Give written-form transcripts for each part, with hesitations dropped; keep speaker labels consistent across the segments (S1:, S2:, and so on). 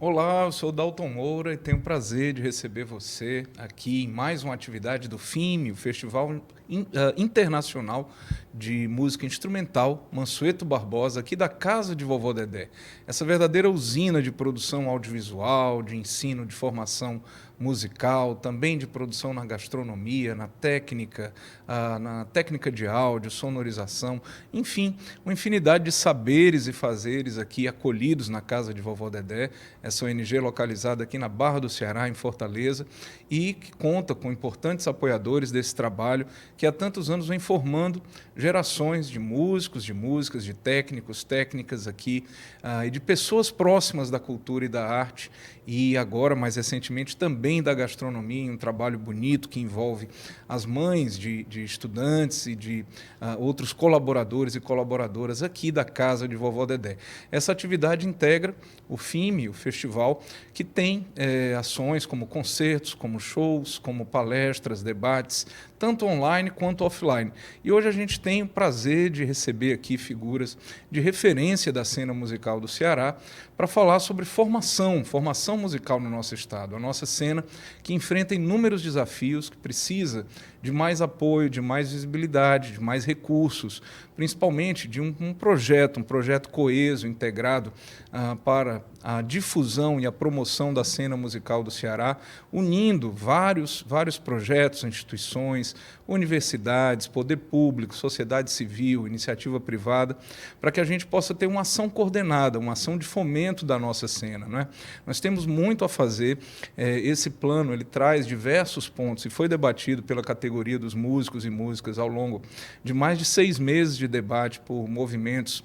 S1: Olá, eu sou o Dalton Moura e tenho o prazer de receber você aqui em mais uma atividade do FIME, o Festival Internacional de Música Instrumental Mansueto Barbosa, aqui da Casa de Vovô Dedé. Essa verdadeira usina de produção audiovisual, de ensino, de formação musical, também de produção na gastronomia, na técnica de áudio, sonorização, enfim, uma infinidade de saberes e fazeres aqui acolhidos na Casa de Vovô Dedé, essa ONG localizada aqui na Barra do Ceará, em Fortaleza, e que conta com importantes apoiadores desse trabalho que há tantos anos vem formando gerações de músicos, de músicas, de técnicos, técnicas aqui, e de pessoas próximas da cultura e da arte, e agora, mais recentemente, também da gastronomia, um trabalho bonito que envolve as mães de estudantes e de outros colaboradores e colaboradoras aqui da Casa de Vovó Dedé. Essa atividade integra o FIME, o festival, que tem ações como concertos, como shows, como palestras, debates, tanto online quanto offline. E hoje a gente tem o prazer de receber aqui figuras de referência da cena musical do Ceará para falar sobre formação musical no nosso estado. A nossa cena que enfrenta inúmeros desafios, que precisa de mais apoio, de mais visibilidade, de mais recursos, principalmente de um projeto coeso, integrado para a difusão e a promoção da cena musical do Ceará, unindo vários projetos, instituições, universidades, poder público, sociedade civil, iniciativa privada, para que a gente possa ter uma ação coordenada, uma ação de fomento da nossa cena, não é? Nós temos muito a fazer. Esse plano ele traz diversos pontos e foi debatido pela categoria dos músicos e músicas ao longo de mais de 6 meses de debate por movimentos,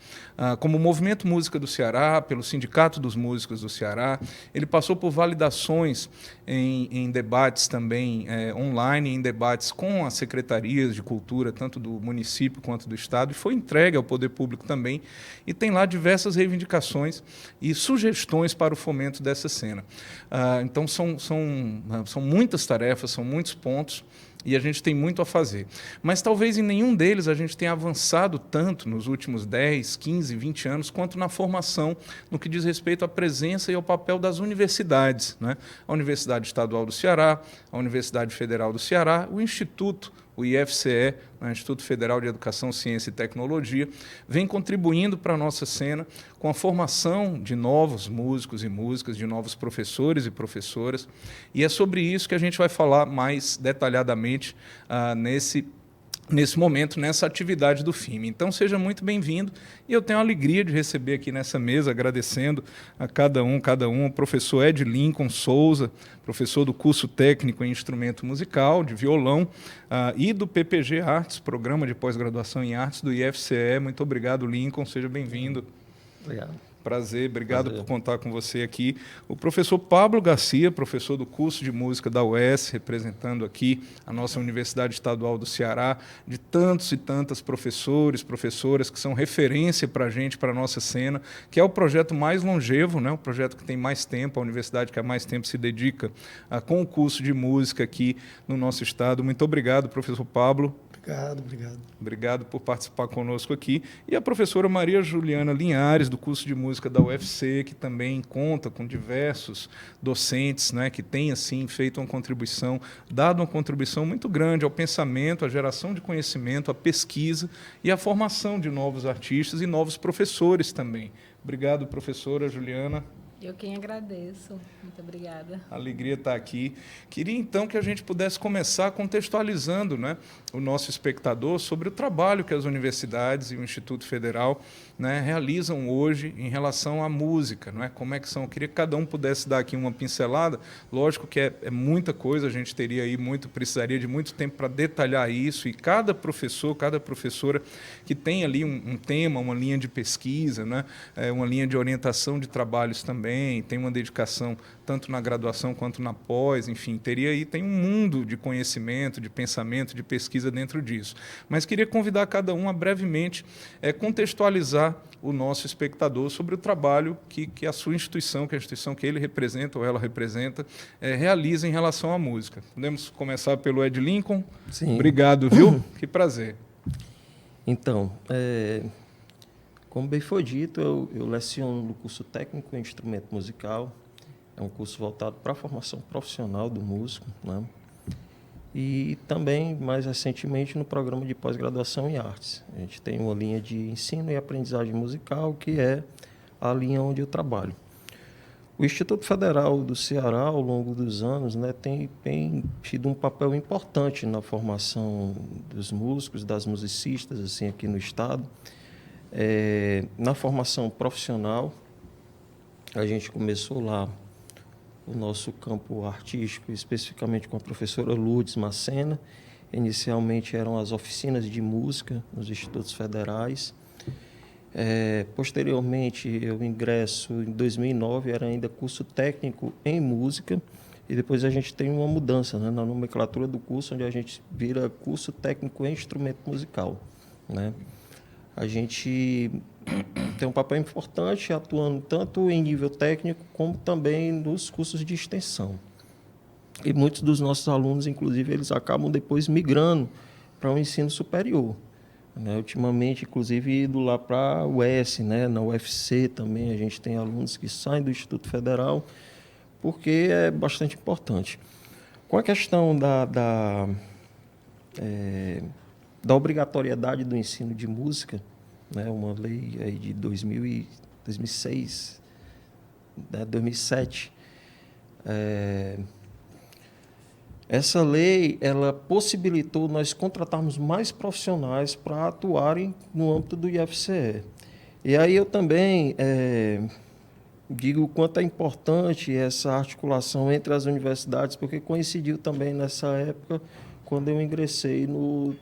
S1: como o Movimento Música do Ceará, pelo Sindicato dos Músicos do Ceará. Ele passou por validações em debates também online, em debates com as secretarias de cultura, tanto do município quanto do estado, e foi entregue ao poder público também, e tem lá diversas reivindicações e sugestões para o fomento dessa cena. Então, são muitas tarefas, são muitos pontos, e a gente tem muito a fazer. Mas talvez em nenhum deles a gente tenha avançado tanto nos últimos 10, 15, 20 anos, quanto na formação, no que diz respeito à presença e ao papel das universidades, né? A Universidade Estadual do Ceará, a Universidade Federal do Ceará, o Instituto, o IFCE, o Instituto Federal de Educação, Ciência e Tecnologia, vem contribuindo para a nossa cena com a formação de novos músicos e músicas, de novos professores e professoras, e é sobre isso que a gente vai falar mais detalhadamente nesse momento, nessa atividade do FIME. Então, seja muito bem-vindo, e eu tenho a alegria de receber aqui nessa mesa, agradecendo a cada um, o professor Ed Lincoln Souza, professor do curso técnico em instrumento musical, de violão, e do PPG Artes, Programa de Pós-Graduação em Artes do IFCE. Muito obrigado, Lincoln, seja bem-vindo.
S2: Obrigado.
S1: Prazer, obrigado por contar com você aqui. O professor Pablo Garcia, professor do curso de música da UES, representando aqui a nossa Universidade Estadual do Ceará, de tantos e tantas professoras que são referência para a gente, para a nossa cena, que é o projeto mais longevo, né? O projeto que tem mais tempo, a universidade que há mais tempo se dedica com o curso de música aqui no nosso estado. Muito obrigado, professor Pablo.
S2: Obrigado.
S1: Obrigado por participar conosco aqui. E a professora Maria Juliana Linhares, do curso de música da UFC, que também conta com diversos docentes, né, que têm assim, feito uma contribuição, dado uma contribuição muito grande ao pensamento, à geração de conhecimento, à pesquisa e à formação de novos artistas e novos professores também. Obrigado, professora Juliana.
S3: Eu quem agradeço. Muito obrigada.
S1: Alegria estar aqui. Queria, então, que a gente pudesse começar contextualizando, né, o nosso espectador sobre o trabalho que as universidades e o Instituto Federal, né, realizam hoje em relação à música, não é? Como é que são? Eu queria que cada um pudesse dar aqui uma pincelada. Lógico que é muita coisa, a gente teria aí precisaria de muito tempo para detalhar isso, e cada professor, cada professora que tem ali um tema, uma linha de pesquisa, né, uma linha de orientação de trabalhos também, tem uma dedicação tanto na graduação quanto na pós, enfim, tem um mundo de conhecimento, de pensamento, de pesquisa dentro disso. Mas queria convidar cada um a brevemente contextualizar o nosso espectador sobre o trabalho que a sua instituição, que a instituição que ele representa ou ela representa, realiza em relação à música. Podemos começar pelo Ed Lincoln?
S2: Sim.
S1: Obrigado, viu? Que prazer.
S2: Então, como bem foi dito, eu leciono no curso técnico em instrumento musical É um curso voltado para a formação profissional do músico, né? E também, mais recentemente, no programa de pós-graduação em artes. A gente tem uma linha de ensino e aprendizagem musical, que é a linha onde eu trabalho. O Instituto Federal do Ceará, ao longo dos anos, né, tem tido um papel importante na formação dos músicos, das musicistas, assim, aqui no estado. Na formação profissional, a gente começou lá o nosso campo artístico, especificamente com a professora Lourdes Macena. Inicialmente eram as oficinas de música nos institutos federais. Posteriormente, eu ingresso em 2009, era ainda curso técnico em música, e depois a gente tem uma mudança, né, na nomenclatura do curso, onde a gente vira curso técnico em instrumento musical, né? A gente tem um papel importante atuando tanto em nível técnico como também nos cursos de extensão. E muitos dos nossos alunos, inclusive, eles acabam depois migrando para o ensino superior, né? Ultimamente, inclusive, indo lá para a UES, né? Na UFC também a gente tem alunos que saem do Instituto Federal, porque é bastante importante. Com a questão da obrigatoriedade do ensino de música, né, uma lei aí de 2006, né, 2007. Essa lei, ela possibilitou nós contratarmos mais profissionais para atuarem no âmbito do IFCE. E aí eu também digo o quanto é importante essa articulação entre as universidades, porque coincidiu também nessa época quando eu ingressei no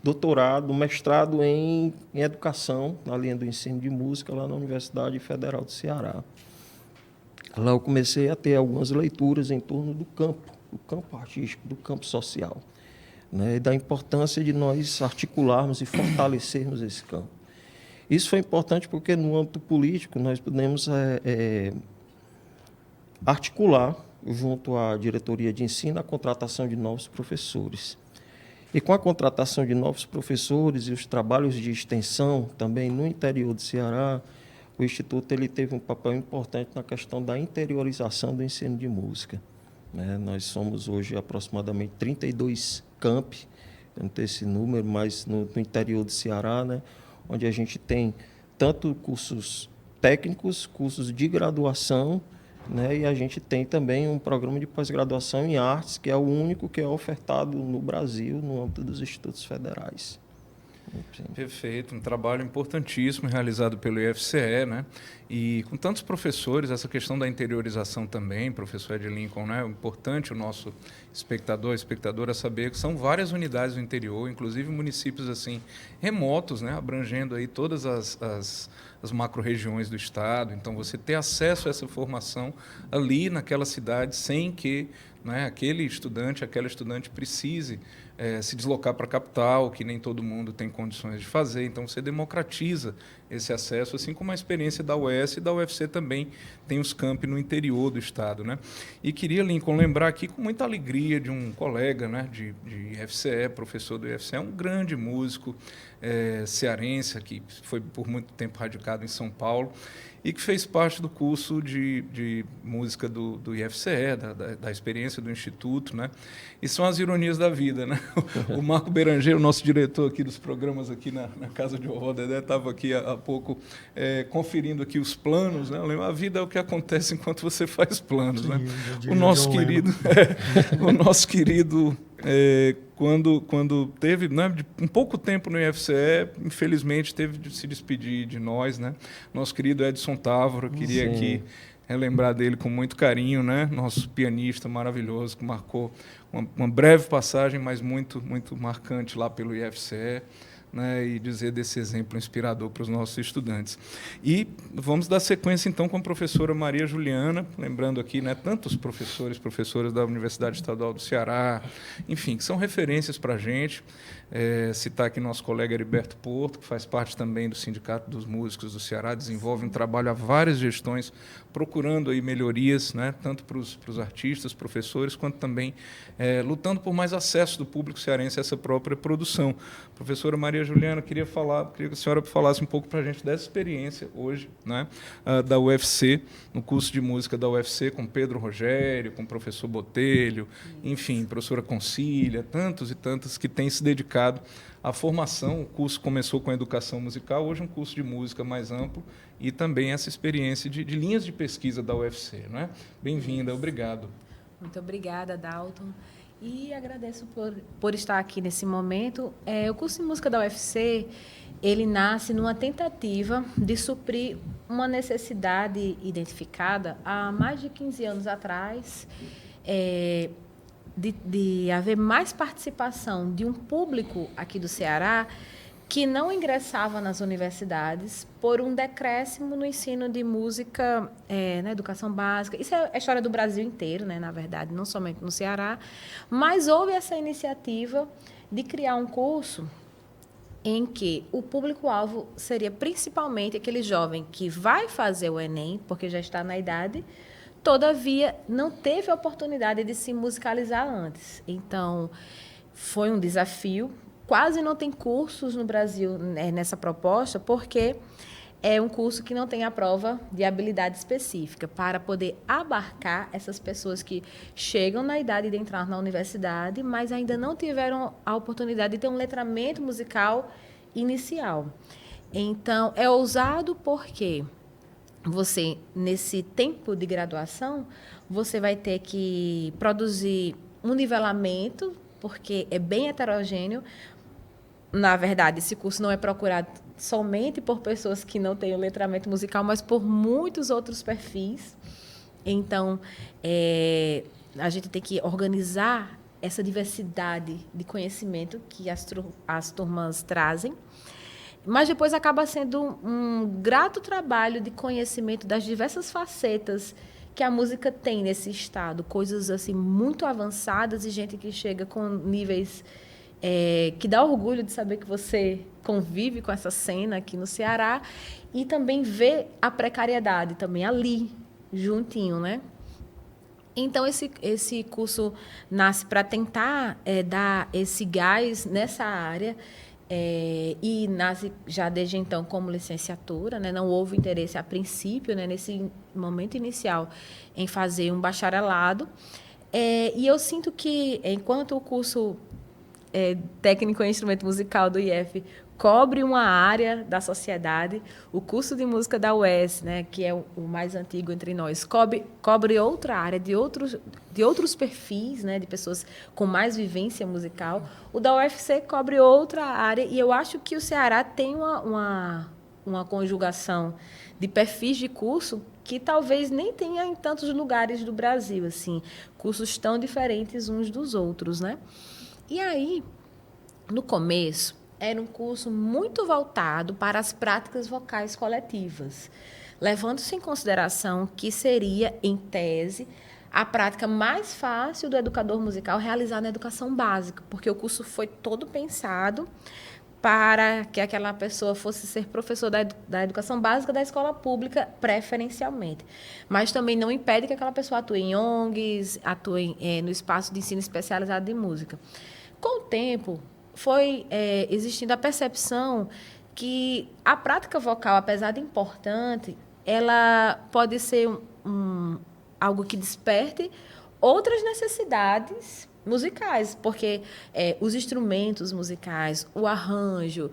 S2: doutorado, mestrado em educação, na linha do ensino de música, lá na Universidade Federal do Ceará. Lá eu comecei a ter algumas leituras em torno do campo artístico, do campo social, né, e da importância de nós articularmos e fortalecermos esse campo. Isso foi importante porque, no âmbito político, nós podemos articular, junto à diretoria de ensino, a contratação de novos professores. E com a contratação de novos professores e os trabalhos de extensão também no interior do Ceará, o Instituto ele teve um papel importante na questão da interiorização do ensino de música, né? Nós somos hoje aproximadamente 32 campi, eu não tenho esse número, mas no interior do Ceará, né? Onde a gente tem tanto cursos técnicos, cursos de graduação, né? E a gente tem também um programa de pós-graduação em artes, que é o único que é ofertado no Brasil, no âmbito dos institutos federais. Sim.
S1: Perfeito, um trabalho importantíssimo realizado pelo IFCE, né? E com tantos professores, essa questão da interiorização também, professor Ed Lincoln, né? Importante o nosso espectadora saber que são várias unidades do interior, inclusive municípios assim remotos, né? Abrangendo aí todas as macro-regiões do estado. Então, você ter acesso a essa formação ali naquela cidade sem que, né, aquele estudante, aquela estudante precise se deslocar para a capital, que nem todo mundo tem condições de fazer. Então, você democratiza esse acesso, assim como a experiência da UES e da UFC também tem os campi no interior do estado, né? E queria, Lincoln, lembrar aqui com muita alegria de um colega, né, de IFCE, professor do IFCE, um grande músico cearense, que foi por muito tempo radicado em São Paulo, e que fez parte do curso de música do IFCE, da experiência do Instituto, né? E são as ironias da vida, né? O Marco Berangeiro, nosso diretor aqui dos programas aqui na casa de Vovó Dedé, estava aqui há pouco conferindo aqui os planos, né? Eu lembro, a vida é o que acontece enquanto você faz planos, né? O nosso querido quando teve, né, um pouco tempo no IFCE, infelizmente teve de se despedir de nós, né? Nosso querido Edson Távora, queria aqui relembrar dele com muito carinho, né? Nosso pianista maravilhoso que marcou uma breve passagem, mas muito, muito marcante lá pelo IFCE. Né, e dizer desse exemplo inspirador para os nossos estudantes. E vamos dar sequência, então, com a professora Maria Juliana, lembrando aqui, né, tantos professoras da Universidade Estadual do Ceará, enfim, que são referências para a gente. Citar aqui nosso colega Heriberto Porto, que faz parte também do Sindicato dos Músicos do Ceará, desenvolve um trabalho há várias gestões, procurando aí melhorias, né, tanto para os artistas, professores, quanto também lutando por mais acesso do público cearense a essa própria produção. Professora Maria Maria Juliana, queria que a senhora falasse um pouco para a gente dessa experiência hoje, né, da UFC, no curso de música da UFC, com Pedro Rogério, com o professor Botelho, enfim, professora Concília, tantos e tantas que têm se dedicado à formação. O curso começou com a educação musical, hoje é um curso de música mais amplo e também essa experiência de linhas de pesquisa da UFC. Né? Bem-vinda, obrigado.
S3: Muito obrigada, Dalton. E agradeço por estar aqui nesse momento. O curso de música da UFC, ele nasce numa tentativa de suprir uma necessidade identificada há mais de 15 anos atrás, de haver mais participação de um público aqui do Ceará que não ingressava nas universidades por um decréscimo no ensino de música na educação básica. Isso é a história do Brasil inteiro, né, na verdade, não somente no Ceará. Mas houve essa iniciativa de criar um curso em que o público-alvo seria principalmente aquele jovem que vai fazer o Enem, porque já está na idade, todavia não teve a oportunidade de se musicalizar antes. Então, foi um desafio. Quase não tem cursos no Brasil nessa proposta, porque é um curso que não tem a prova de habilidade específica para poder abarcar essas pessoas que chegam na idade de entrar na universidade, mas ainda não tiveram a oportunidade de ter um letramento musical inicial. Então, é ousado porque você, nesse tempo de graduação, você vai ter que produzir um nivelamento, porque é bem heterogêneo. Na verdade, esse curso não é procurado somente por pessoas que não têm o letramento musical, mas por muitos outros perfis. Então, a gente tem que organizar essa diversidade de conhecimento que as turmas trazem. Mas depois acaba sendo um grato trabalho de conhecimento das diversas facetas que a música tem nesse estado. Coisas assim muito avançadas e gente que chega com níveis que dá orgulho de saber que você convive com essa cena aqui no Ceará e também vê a precariedade também ali, juntinho, né? Então, esse curso nasce para tentar dar esse gás nessa área e nasce já desde então como licenciatura, né? Não houve interesse a princípio, né, nesse momento inicial, em fazer um bacharelado. E eu sinto que, enquanto o curso técnico em instrumento musical do IF cobre uma área da sociedade, o curso de música da UES, né, que é o mais antigo entre nós, cobre outra área de outros perfis, né, de pessoas com mais vivência musical. O da UFC cobre outra área e eu acho que o Ceará tem uma conjugação de perfis de curso que talvez nem tenha em tantos lugares do Brasil, assim, cursos tão diferentes uns dos outros, né? E aí, no começo, era um curso muito voltado para as práticas vocais coletivas, levando-se em consideração que seria, em tese, a prática mais fácil do educador musical realizar na educação básica, porque o curso foi todo pensado para que aquela pessoa fosse ser professor da educação básica da escola pública, preferencialmente. Mas também não impede que aquela pessoa atue em ONGs, atue no espaço de ensino especializado de música. Com o tempo, foi existindo a percepção que a prática vocal, apesar de importante, ela pode ser algo que desperte outras necessidades musicais, porque os instrumentos musicais, o arranjo,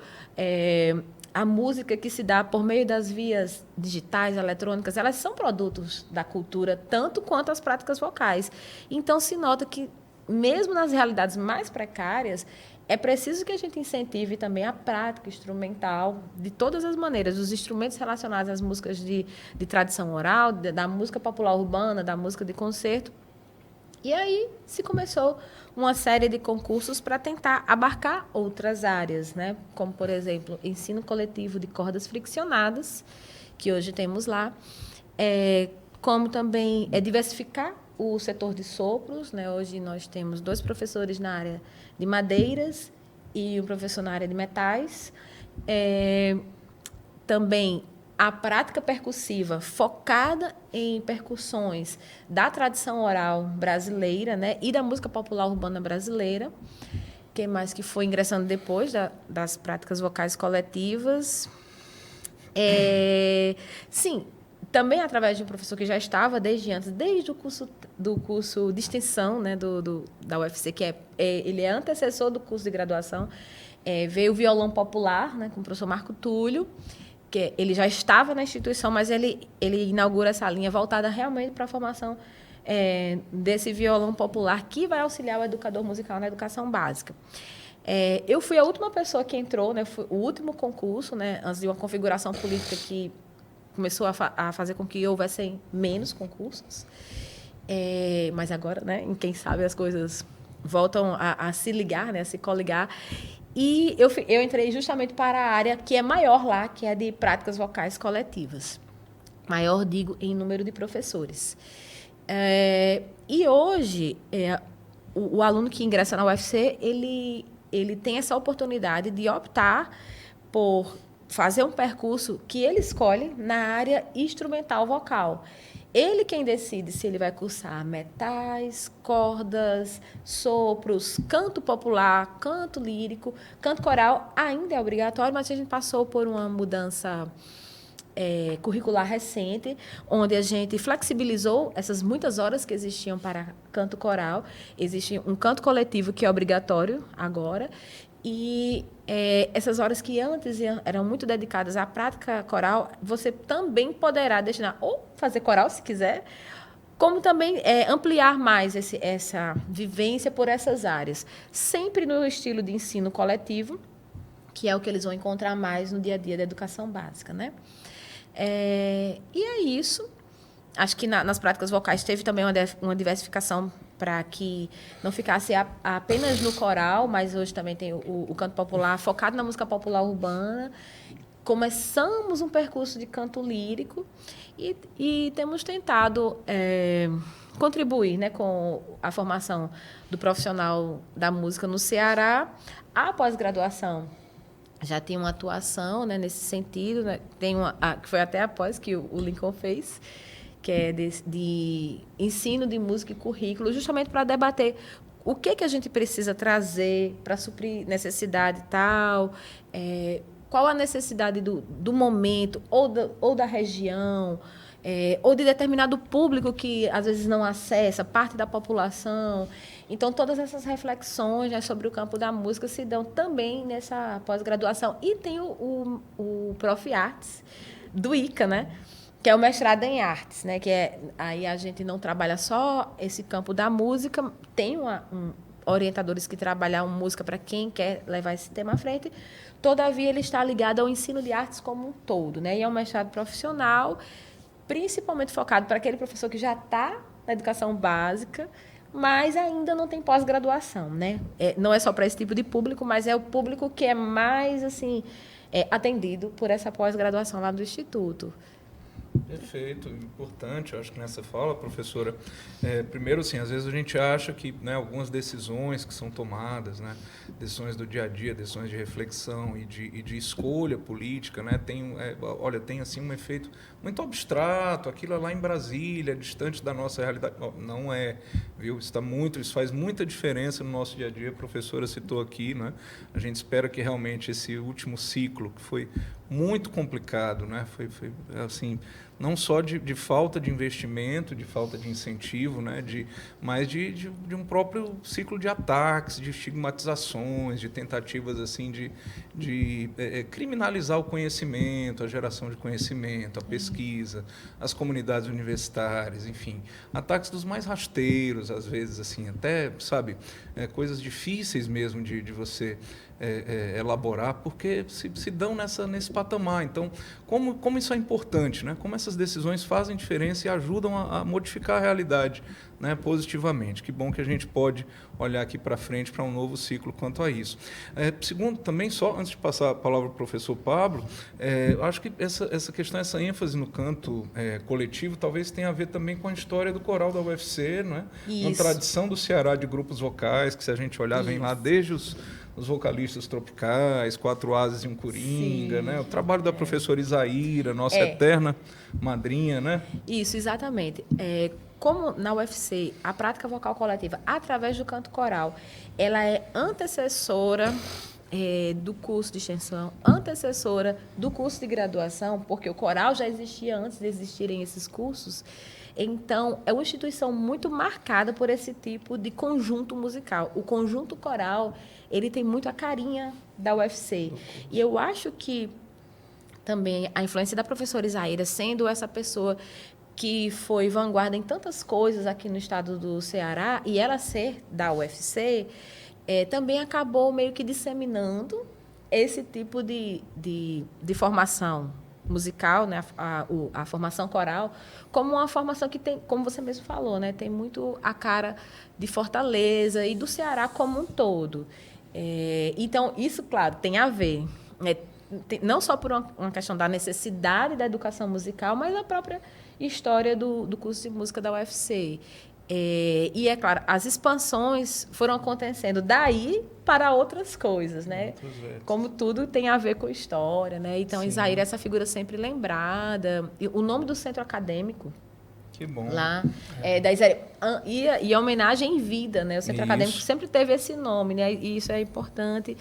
S3: a música que se dá por meio das vias digitais, eletrônicas, elas são produtos da cultura, tanto quanto as práticas vocais. Então, se nota que, mesmo nas realidades mais precárias, é preciso que a gente incentive também a prática instrumental de todas as maneiras, os instrumentos relacionados às músicas de tradição oral, da música popular urbana, da música de concerto. E aí se começou uma série de concursos para tentar abarcar outras áreas, né? Como, por exemplo, ensino coletivo de cordas friccionadas, que hoje temos lá, como também diversificar o setor de sopros, né? Hoje nós temos 2 professores na área de madeiras e um professor na área de metais. Também a prática percussiva focada em percussões da tradição oral brasileira, né? E da música popular urbana brasileira. Quem mais que foi ingressando depois das práticas vocais coletivas? Sim, também através de um professor que já estava desde antes, desde o curso de extensão, né, da UFC, ele é antecessor do curso de graduação, veio o violão popular, né, com o professor Marco Túlio, que ele já estava na instituição, mas ele inaugura essa linha voltada realmente para a formação desse violão popular que vai auxiliar o educador musical na educação básica. Eu fui a última pessoa que entrou, né, foi o último concurso, né, antes de uma configuração política que começou a fazer com que houvessem menos concursos. Mas agora, né, quem sabe as coisas voltam a se ligar, né, a se coligar. E eu entrei justamente para a área que é maior lá, que é de práticas vocais coletivas. Maior, digo, em número de professores. E hoje, o aluno que ingressa na UFC, ele tem essa oportunidade de optar por fazer um percurso que ele escolhe na área instrumental vocal. Ele quem decide se ele vai cursar metais, cordas, sopros, canto popular, canto lírico, canto coral, ainda é obrigatório, mas a gente passou por uma mudança curricular recente, onde a gente flexibilizou essas muitas horas que existiam para canto coral. Existe um canto coletivo que é obrigatório agora, e essas horas que antes eram muito dedicadas à prática coral, você também poderá destinar ou fazer coral, se quiser, como também ampliar mais essa vivência por essas áreas, sempre no estilo de ensino coletivo, que é o que eles vão encontrar mais no dia a dia da educação básica, né? E é isso. Acho que nas práticas vocais teve também uma diversificação para que não ficasse apenas no coral, mas hoje também tem o canto popular focado na música popular urbana. Começamos um percurso de canto lírico e temos tentado contribuir, né, com a formação do profissional da música no Ceará. A pós-graduação já tem uma atuação, né, nesse sentido, né? Que foi até após que o Lincoln fez, que é de ensino de música e currículo, justamente para debater o que a gente precisa trazer para suprir necessidade tal, qual a necessidade do momento ou da região, ou de determinado público que, às vezes, não acessa, parte da população. Então, todas essas reflexões, né, sobre o campo da música se dão também nessa pós-graduação. E tem o Prof. Artes, do ICA, né, que é o mestrado em artes, né, aí a gente não trabalha só esse campo da música, tem orientadores que trabalham música para quem quer levar esse tema à frente, todavia ele está ligado ao ensino de artes como um todo, né, e é um mestrado profissional, principalmente focado para aquele professor que já está na educação básica, mas ainda não tem pós-graduação, né? Não é só para esse tipo de público, mas é o público que é mais assim, atendido por essa pós-graduação lá do Instituto.
S1: Perfeito, importante, eu acho que nessa fala, professora, primeiro, assim, às vezes a gente acha que, né, algumas decisões que são tomadas, né, decisões do dia a dia, decisões de reflexão e de escolha política, né, tem assim um efeito muito abstrato, aquilo é lá em Brasília, distante da nossa realidade. Não é, viu? Isso faz muita diferença no nosso dia a dia, a professora citou aqui, né, a gente espera que realmente esse último ciclo, que foi muito complicado, né, foi assim, não só de falta de investimento, de falta de incentivo, né, mas de um próprio ciclo de ataques, de estigmatizações, de tentativas assim de criminalizar o conhecimento, a geração de conhecimento, a pesquisa, as comunidades universitárias, enfim, ataques dos mais rasteiros, às vezes, assim, até, sabe, coisas difíceis mesmo de você elaborar, porque se dão nesse patamar. Então, como isso é importante, né? Como essas decisões fazem diferença e ajudam a modificar a realidade, né, positivamente. Que bom que a gente pode olhar aqui para frente para um novo ciclo quanto a isso. Segundo, também, só antes de passar a palavra para o professor Pablo, eu acho que essa questão, essa ênfase no canto coletivo, talvez tenha a ver também com a história do coral da UFC, né? Uma tradição do Ceará de grupos vocais, que, se a gente olhar, vem lá desde os os vocalistas tropicais, 4 ases e um coringa,
S3: Sim.
S1: né? O trabalho da professora Isaíra, nossa eterna madrinha, né?
S3: Isso, exatamente. Como na UFC, a prática vocal coletiva, através do canto coral, ela é antecessora do curso de extensão, antecessora do curso de graduação, porque o coral já existia antes de existirem esses cursos. Então, é uma instituição muito marcada por esse tipo de conjunto musical. O conjunto coral, ele tem muito a carinha da UFC. E eu acho que também a influência da professora Isaíra, sendo essa pessoa que foi vanguarda em tantas coisas aqui no estado do Ceará, e ela ser da UFC, também acabou meio que disseminando esse tipo de formação musical, né? A formação coral, como uma formação que tem, como você mesmo falou, né? Tem muito a cara de Fortaleza e do Ceará como um todo. Então, isso, claro, tem a ver, né? Não só por uma questão da necessidade da educação musical, mas a própria história do curso de música da UFC. E, é claro, as expansões foram acontecendo daí para outras coisas, né? Como tudo tem a ver com história, né? Então, Isaíra é essa figura sempre lembrada. E o nome do centro acadêmico,
S1: que bom.
S3: Lá, da Isaíra, e a homenagem em vida, né? O centro acadêmico sempre teve esse nome, né? E isso é importante.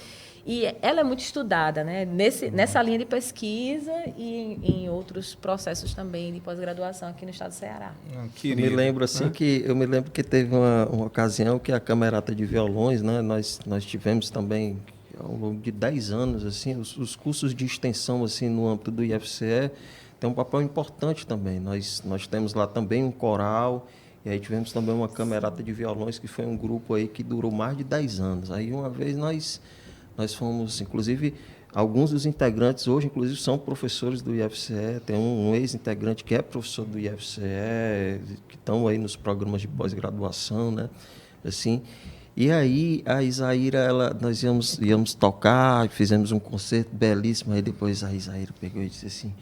S3: E ela é muito estudada, né? Nessa linha de pesquisa e em outros processos também de pós-graduação aqui no estado do Ceará.
S2: Eu me lembro assim que teve uma ocasião que a Camerata de Violões, né? Nós tivemos também ao longo de 10 anos assim, os cursos de extensão assim no âmbito do IFCE tem um papel importante também. Nós temos lá também um coral. E aí tivemos também uma Camerata de Violões, que foi um grupo aí que durou mais de 10 anos. Aí uma vez nós fomos, inclusive, alguns dos integrantes hoje, inclusive, são professores do IFCE. Tem um ex-integrante que é professor do IFCE, que estão aí nos programas de pós-graduação, né? Assim, e aí a Isaíra, nós íamos tocar, fizemos um concerto belíssimo. Aí depois a Isaíra pegou e disse assim: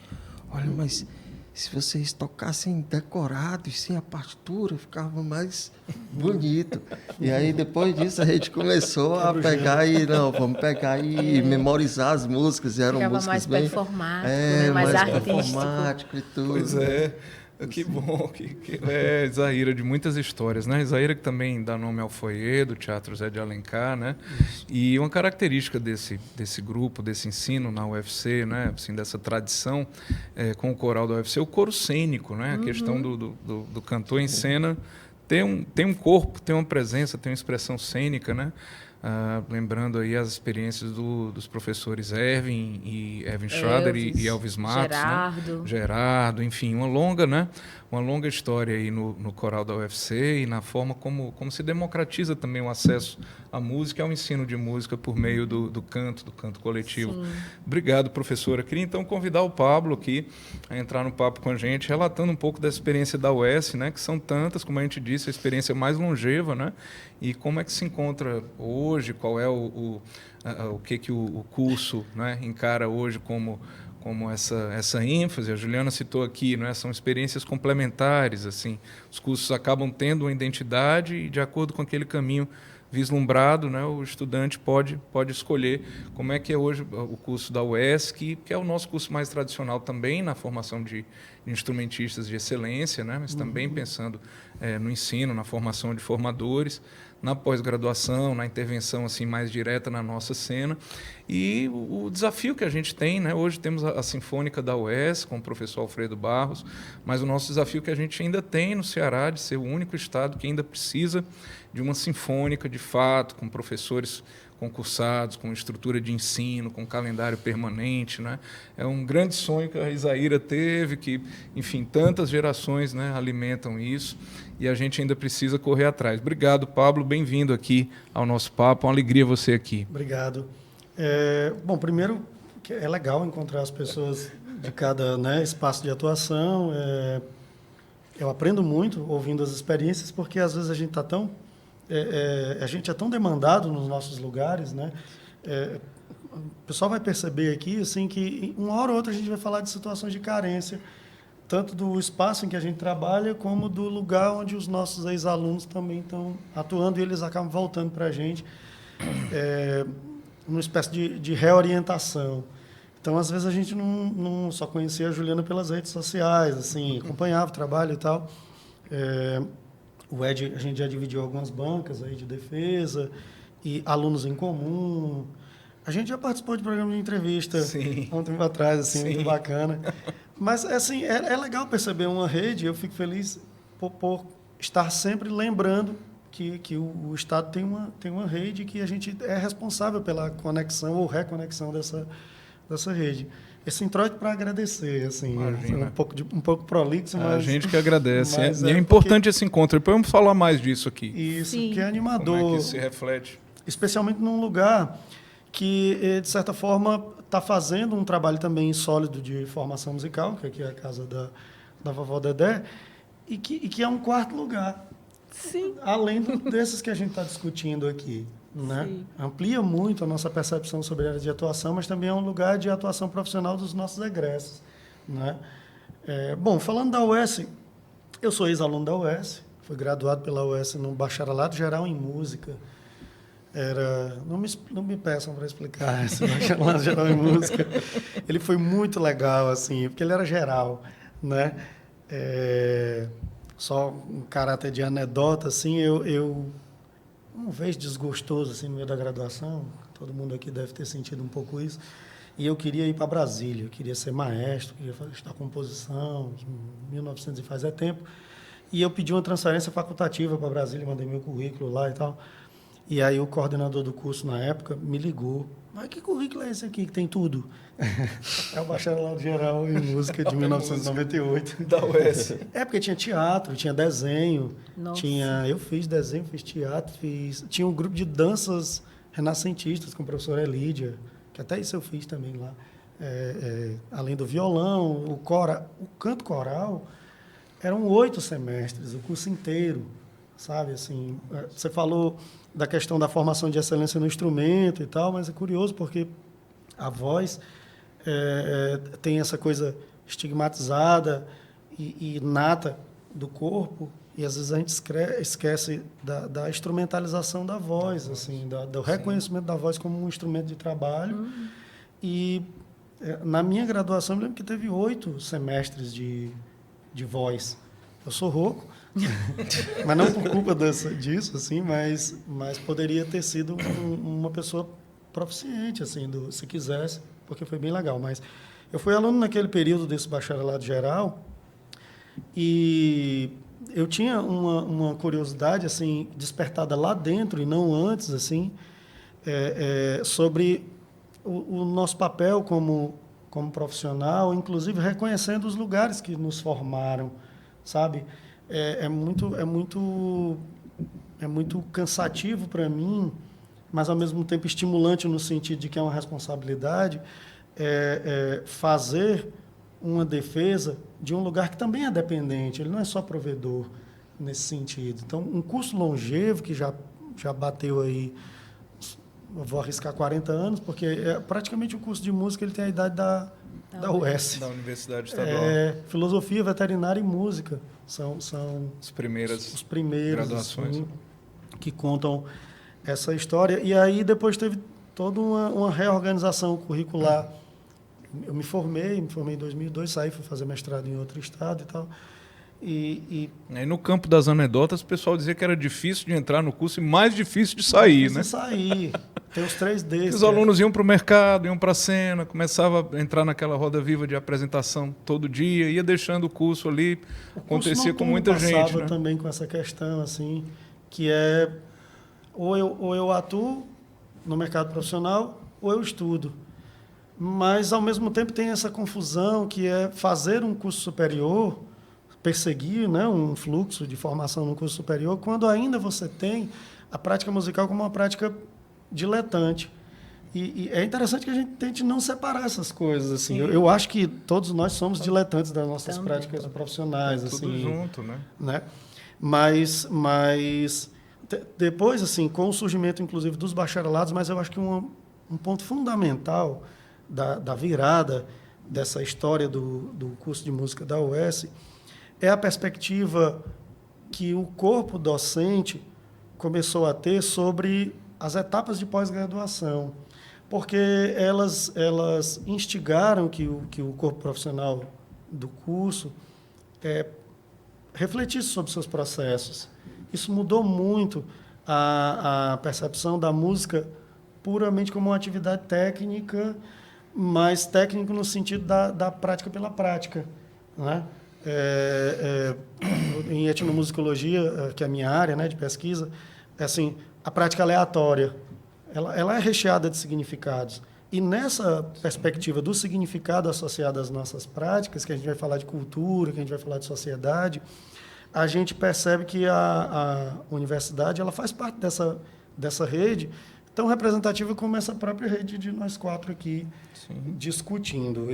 S2: olha, mas se vocês tocassem decorados, sem a partitura, ficava mais bonito. E aí, depois disso, a gente começou a pegar vamos pegar e memorizar as músicas. Eram
S3: ficava
S2: músicas
S3: mais
S2: bem...
S3: performático, né? Mais artístico.
S2: Performático e tudo.
S1: Pois é. Que bom, Isaíra de muitas histórias, né? Isaíra que também dá nome ao foyer do Teatro Zé de Alencar, né? E uma característica desse grupo, desse ensino na UFC, né? Assim, dessa tradição com o coral da UFC, o coro cênico, né? A questão do cantor em cena tem um corpo, tem uma presença, tem uma expressão cênica, né? Lembrando aí as experiências dos professores Erwin Schrader e Elvis Matos,
S3: Gerardo.
S1: né? Gerardo, enfim, uma longa história aí no coral da UFC e na forma como se democratiza também o acesso à música e ao ensino de música por meio do canto coletivo.
S3: Sim.
S1: Obrigado, professora. Queria então convidar o Pablo aqui a entrar no papo com a gente, relatando um pouco da experiência da UES, né, que são tantas, como a gente disse, a experiência mais longeva, né, e como é que se encontra hoje, qual é o que o curso, né, encara hoje como essa ênfase. A Juliana citou aqui, né, são experiências complementares, assim, os cursos acabam tendo uma identidade e, de acordo com aquele caminho vislumbrado, né, o estudante pode escolher como é que é hoje o curso da UESC, que é o nosso curso mais tradicional também na formação de instrumentistas de excelência, né, mas também pensando no ensino, na formação de formadores, na pós-graduação, na intervenção assim mais direta na nossa cena. E o desafio que a gente tem, né? Hoje temos a Sinfônica da UES, com o professor Alfredo Barros, mas o nosso desafio que a gente ainda tem no Ceará, de ser o único estado que ainda precisa de uma sinfônica, de fato, com professores concursados, com estrutura de ensino, com calendário permanente, né? É um grande sonho que a Isaíra teve, que, enfim, tantas gerações, né, alimentam isso, e a gente ainda precisa correr atrás. Obrigado, Pablo, bem-vindo aqui ao nosso papo, uma alegria você aqui.
S4: Obrigado. Bom, primeiro, é legal encontrar as pessoas de cada, né, espaço de atuação. Eu aprendo muito ouvindo as experiências, porque às vezes a gente está tão... a gente é tão demandado nos nossos lugares, né? O pessoal vai perceber aqui assim, que uma hora ou outra a gente vai falar de situações de carência, tanto do espaço em que a gente trabalha, como do lugar onde os nossos ex-alunos também estão atuando, e eles acabam voltando para a gente. uma espécie de reorientação. Então, às vezes, a gente não só conhecia a Juliana pelas redes sociais, assim, acompanhava o trabalho e tal. O Ed, a gente já dividiu algumas bancas aí de defesa, e alunos em comum. A gente já participou de programa de entrevista há um tempo atrás, assim, muito bacana. Mas, assim, é legal perceber uma rede, eu fico feliz por estar sempre lembrando que o Estado tem uma rede que a gente é responsável pela conexão ou reconexão dessa rede. Esse introito para agradecer, assim, um pouco prolixo, mas...
S1: A gente que agradece.
S4: Mas
S1: é importante esse encontro. Depois vamos falar mais disso aqui.
S4: Isso,
S3: Sim.
S4: que é animador.
S1: Como é que isso se reflete?
S4: Especialmente num lugar que, de certa forma, está fazendo um trabalho também sólido de formação musical, que aqui é a casa da vovó Dedé, e que é um quarto lugar.
S3: Sim.
S4: Além desses que a gente está discutindo aqui. Né?
S3: Sim.
S4: Amplia muito a nossa percepção sobre a área de atuação, mas também é um lugar de atuação profissional dos nossos egressos. Né? Bom, falando da UES, eu sou ex-aluno da UES, fui graduado pela UES no Bacharelato Geral em Música. Não me peçam para explicar esse Bacharelato Geral em Música. Ele foi muito legal, assim, porque ele era geral. Né? Só um caráter de anedota, assim, eu uma vez desgostoso assim no meio da graduação, todo mundo aqui deve ter sentido um pouco isso, e eu queria ir para Brasília, eu queria ser maestro, queria estudar composição, 1900 e faz tempo, e eu pedi uma transferência facultativa para Brasília, mandei meu currículo lá e tal, e aí o coordenador do curso na época me ligou, mas que currículo é esse aqui que tem tudo? É o Bacharelado Geral em Música de 1998.
S1: Da UES.
S4: Porque tinha teatro, tinha desenho,
S3: Nossa.
S4: eu fiz desenho, fiz teatro, tinha um grupo de danças renascentistas com a professora Elídia, que até isso eu fiz também lá. Além do violão, o canto coral, eram 8 semestres, o curso inteiro, sabe? Assim, você falou da questão da formação de excelência no instrumento e tal, mas é curioso porque a voz tem essa coisa estigmatizada e inata do corpo, e às vezes a gente esquece da instrumentalização da voz, assim, do reconhecimento da voz como um instrumento de trabalho. E na minha graduação, eu lembro que teve 8 semestres de voz. Eu sou rouco, mas não por culpa disso, assim, mas poderia ter sido uma pessoa proficiente, assim, se quisesse, porque foi bem legal. Mas eu fui aluno naquele período desse bacharelado geral e eu tinha uma curiosidade, assim, despertada lá dentro e não antes, assim, sobre o nosso papel como profissional, inclusive reconhecendo os lugares que nos formaram, sabe? É muito cansativo para mim, mas, ao mesmo tempo, estimulante no sentido de que é uma responsabilidade fazer uma defesa de um lugar que também é dependente, ele não é só provedor nesse sentido. Então, um curso longevo, que já bateu aí, eu vou arriscar 40 anos, porque praticamente o curso de música ele tem a idade da UES.
S1: Da Universidade Estadual.
S4: Filosofia, veterinária e música são
S1: os primeiros
S4: graduações, assim, que contam essa história. E aí depois teve toda uma reorganização curricular. Eu me formei em 2002, saí, fui fazer mestrado em outro estado e tal. E
S1: aí no campo das anedotas, o pessoal dizia que era difícil de entrar no curso e mais difícil de sair, né?
S4: Sair. Tem os 3Ds.
S1: Os alunos iam para o mercado, iam para a cena, começava a entrar naquela roda viva de apresentação todo dia, ia deixando o curso ali, acontecia com muita gente,
S4: passava
S1: né?
S4: também com essa questão, assim, que é ou eu atuo no mercado profissional ou eu estudo. Mas, ao mesmo tempo, tem essa confusão que é fazer um curso superior, perseguir, né, um fluxo de formação no curso superior, quando ainda você tem a prática musical como uma prática diletante. E é interessante que a gente tente não separar essas coisas. Assim. Eu acho que todos nós somos diletantes das nossas práticas profissionais.
S1: Tudo
S4: assim,
S1: junto, né?
S4: Mas depois, assim, com o surgimento, inclusive, dos bacharelados, mas eu acho que um ponto fundamental da virada dessa história do curso de música da UES é a perspectiva que o corpo docente começou a ter sobre as etapas de pós-graduação. porque elas instigaram que o corpo profissional do curso refletisse sobre seus processos. Isso mudou muito a percepção da música puramente como uma atividade técnica, mas técnico no sentido da prática pela prática, né? Em etnomusicologia, que é a minha área, né, de pesquisa, assim, a prática aleatória, ela é recheada de significados. E nessa perspectiva do significado associado às nossas práticas, que a gente vai falar de cultura, que a gente vai falar de sociedade, a gente percebe que a universidade ela faz parte dessa rede tão representativa como essa própria rede de nós quatro aqui. Sim. Discutindo.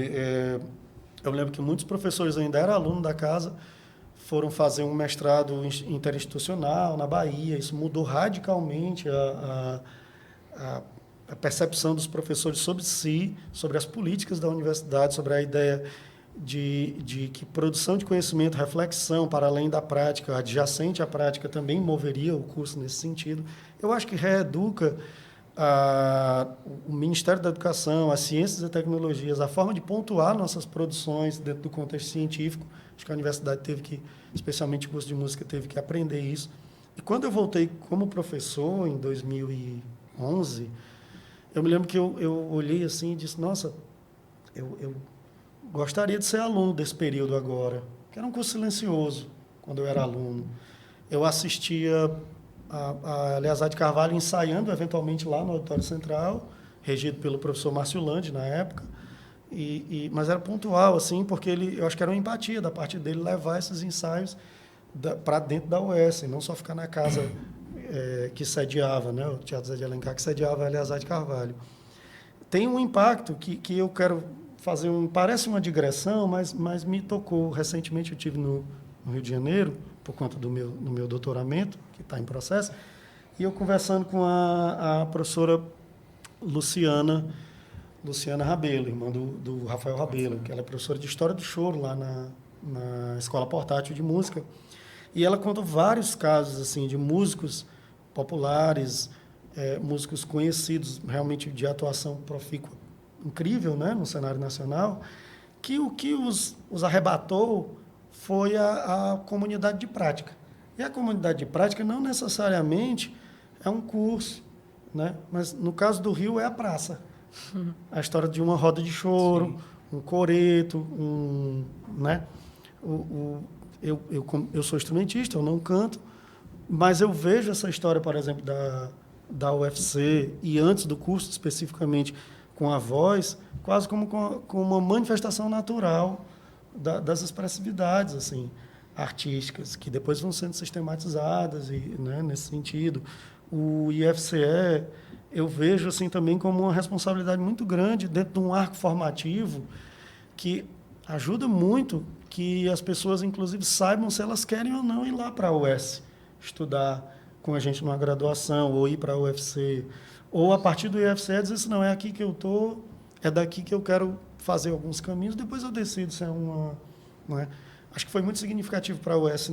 S4: Eu lembro que muitos professores ainda eram alunos da casa, foram fazer um mestrado interinstitucional na Bahia. Isso mudou radicalmente a percepção dos professores sobre si, sobre as políticas da universidade, sobre a ideia de que produção de conhecimento, reflexão, para além da prática, adjacente à prática, também moveria o curso nesse sentido. Eu acho que reeduca o Ministério da Educação, as ciências e tecnologias, a forma de pontuar nossas produções dentro do contexto científico. Acho que a universidade teve que, especialmente o curso de música, teve que aprender isso. E quando eu voltei como professor, em 2011, eu me lembro que eu olhei assim e disse, nossa, eu gostaria de ser aluno desse período agora, que era um curso silencioso, quando eu era aluno. Eu assistia a Eleazar de Carvalho ensaiando, eventualmente, lá no Auditório Central, regido pelo professor Márcio Landi, na época, mas era pontual, assim, porque eu acho que era uma empatia da parte dele levar esses ensaios para dentro da UES, e não só ficar na casa que sediava, né, o Teatro Zé de Alencar, que sediava a Eleazar de Carvalho. Tem um impacto que eu quero fazer, parece uma digressão, mas me tocou. Recentemente eu estive no Rio de Janeiro, por conta do meu doutoramento, que está em processo, e eu conversando com a professora Luciana Rabelo, irmã do Rafael Rabelo, que ela é professora de História do Choro lá na Escola Portátil de Música, e ela conta vários casos assim de músicos populares, músicos conhecidos, realmente de atuação profícua incrível, né, no cenário nacional, que o que os arrebatou foi a comunidade de prática. E a comunidade de prática não necessariamente é um curso, né? Mas, no caso do Rio, é a praça. A história de uma roda de choro, sim, um coreto, né? Eu sou instrumentista, eu não canto, mas eu vejo essa história, por exemplo, da UFC, e antes do curso, especificamente, com a voz, quase como com uma manifestação natural das expressividades assim, artísticas, que depois vão sendo sistematizadas, né, nesse sentido. O IFCE, eu vejo assim, também como uma responsabilidade muito grande dentro de um arco formativo que ajuda muito que as pessoas, inclusive, saibam se elas querem ou não ir lá para a UES, estudar com a gente numa graduação, ou ir para a UFC, ou a partir do IFCE dizer assim, não, é aqui que eu estou, é daqui que eu quero fazer alguns caminhos, depois eu decido se é uma... Não é? Acho que foi muito significativo para a UES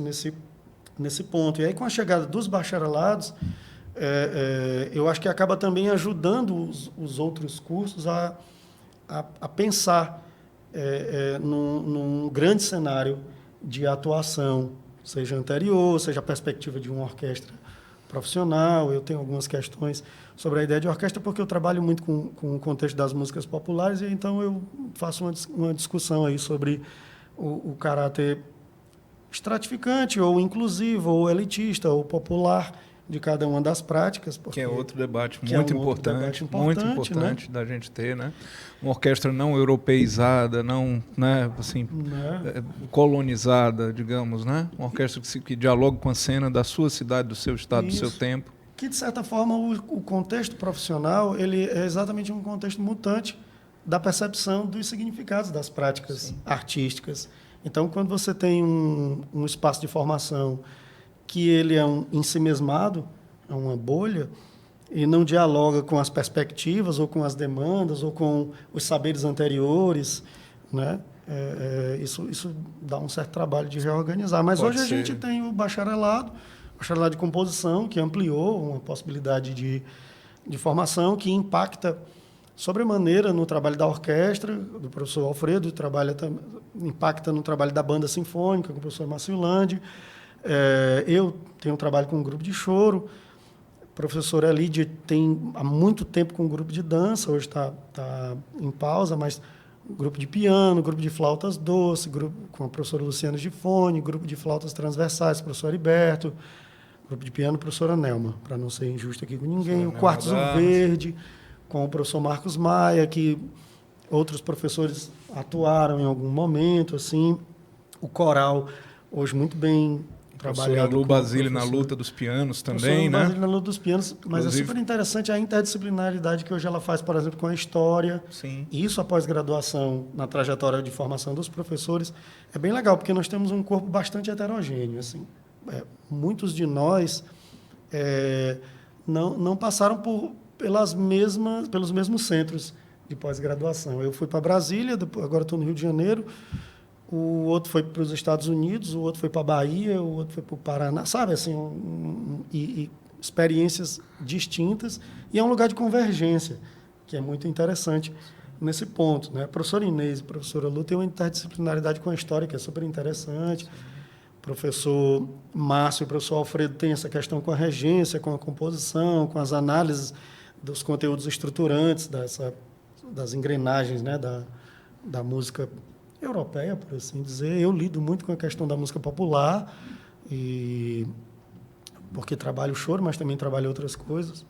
S4: nesse ponto. E aí, com a chegada dos bacharelados, eu acho que acaba também ajudando os outros cursos a pensar num grande cenário de atuação, seja anterior, seja a perspectiva de uma orquestra profissional. Eu tenho algumas questões sobre a ideia de orquestra, porque eu trabalho muito com o contexto das músicas populares, e então eu faço uma discussão aí sobre o caráter estratificante, ou inclusivo, ou elitista, ou popular de cada uma das práticas.
S1: Que é outro debate muito importante, né, da gente ter, né? Uma orquestra não europeizada, não, né, assim, colonizada, digamos, né? Uma orquestra que dialoga com a cena da sua cidade, do seu estado, do seu tempo.
S4: Que, de certa forma, o contexto profissional ele é exatamente um contexto mutante da percepção dos significados das práticas, sim, artísticas. Então, quando você tem um espaço de formação que ele é ensimesmado, é uma bolha, e não dialoga com as perspectivas, ou com as demandas, ou com os saberes anteriores, né? Isso dá um certo trabalho de reorganizar. Mas hoje a gente tem o bacharelado de composição, que ampliou uma possibilidade de formação, que impacta sobremaneira no trabalho da orquestra, do professor Alfredo, impacta no trabalho da banda sinfônica, com o professor Márcio Landi. Eu tenho um trabalho com um grupo de choro. A professora Lídia tem há muito tempo com um grupo de dança, hoje está em pausa, mas grupo de piano, grupo de flautas doce, grupo com a professora Luciana Gifone, grupo de flautas transversais, professor Heriberto, grupo de piano, professora Nelma, para não ser injusto aqui com ninguém, o Quartzo Verde, com o professor Marcos Maia, que outros professores atuaram em algum momento, assim, o coral, hoje muito bem trabalhado.
S1: Lu Basile na luta dos pianos também, né?
S4: Basile na luta dos pianos, mas inclusive, é super interessante a interdisciplinaridade que hoje ela faz, por exemplo, com a história.
S1: Sim.
S4: Isso, a pós-graduação, na trajetória de formação dos professores, é bem legal, porque nós temos um corpo bastante heterogêneo, assim. Muitos de nós não passaram pelos mesmos centros de pós-graduação. Eu fui para Brasília, agora estou no Rio de Janeiro, o outro foi para os Estados Unidos, o outro foi para a Bahia, o outro foi para o Paraná, sabe? Assim, experiências distintas, e é um lugar de convergência, que é muito interessante nesse ponto, né? A professora Inês e a professora Lu têm uma interdisciplinaridade com a história, que é super interessante. O professor Márcio e o professor Alfredo têm essa questão com a regência, com a composição, com as análises dos conteúdos estruturantes, das engrenagens, né, da música europeia, por assim dizer. Eu lido muito com a questão da música popular, porque trabalho choro, mas também trabalho outras coisas.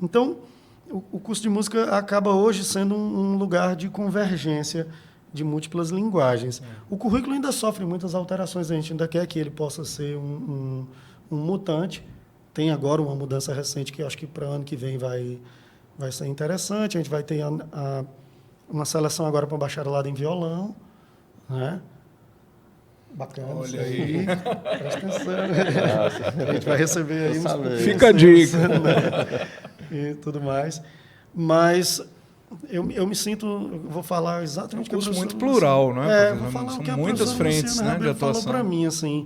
S4: Então, o curso de música acaba hoje sendo um lugar de convergência de múltiplas linguagens. O currículo ainda sofre muitas alterações, a gente ainda quer que ele possa ser um mutante. Tem agora uma mudança recente que acho que para o ano que vem vai ser interessante. A gente vai ter uma seleção agora para bacharelado em violão, né? Bacana.
S1: Olha aí.
S4: Presta atenção. A gente vai receber aí
S1: Fica a dica.
S4: Né? E tudo mais. Mas eu me sinto, vou falar exatamente o que
S1: é um curso muito plural, né?
S4: Vou falar
S1: São
S4: o que a
S1: muitas frentes, né, de atuação.
S4: Falou para mim, assim,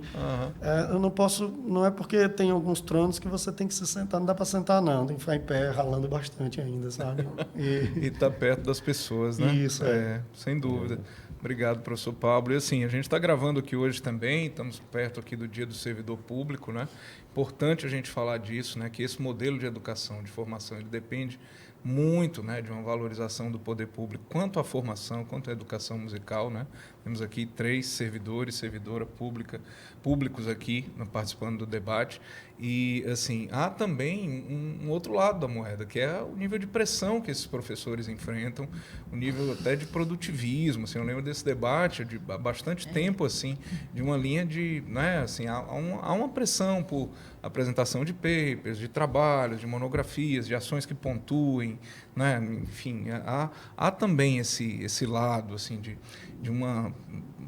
S4: eu não posso, não é porque tem alguns tronos que você tem que se sentar, não dá para sentar não, tem que ficar em pé, ralando bastante ainda, sabe?
S1: E estar perto das pessoas, né?
S4: Isso,
S1: sem dúvida. Obrigado, professor Pablo. E assim, a gente está gravando aqui hoje também, estamos perto aqui do Dia do Servidor Público, né? Importante a gente falar disso, né? Que esse modelo de educação, de formação, ele depende muito, né, de uma valorização do poder público, quanto à formação, quanto à educação musical, né? Temos aqui 3 servidores, servidora públicos aqui participando do debate. E, assim, há também um outro lado da moeda, que é o nível de pressão que esses professores enfrentam, o nível até de produtivismo. Assim, eu lembro desse debate há bastante tempo, assim, de uma linha de... Né, assim, há uma pressão por apresentação de papers, de trabalhos, de monografias, de ações que pontuem, né? Enfim, há também esse lado, assim, de uma...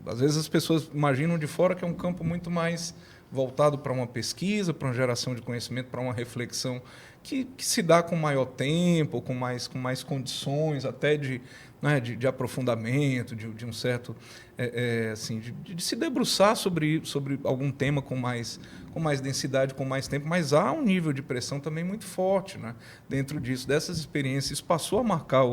S1: Às vezes as pessoas imaginam de fora que é um campo muito mais voltado para uma pesquisa, para uma geração de conhecimento, para uma reflexão que se dá com maior tempo, com mais condições, até de aprofundamento, de um certo... assim, de se debruçar sobre algum tema com mais densidade, com mais tempo, mas há um nível de pressão também muito forte, né? Dentro disso, dessas experiências. Isso passou a marcar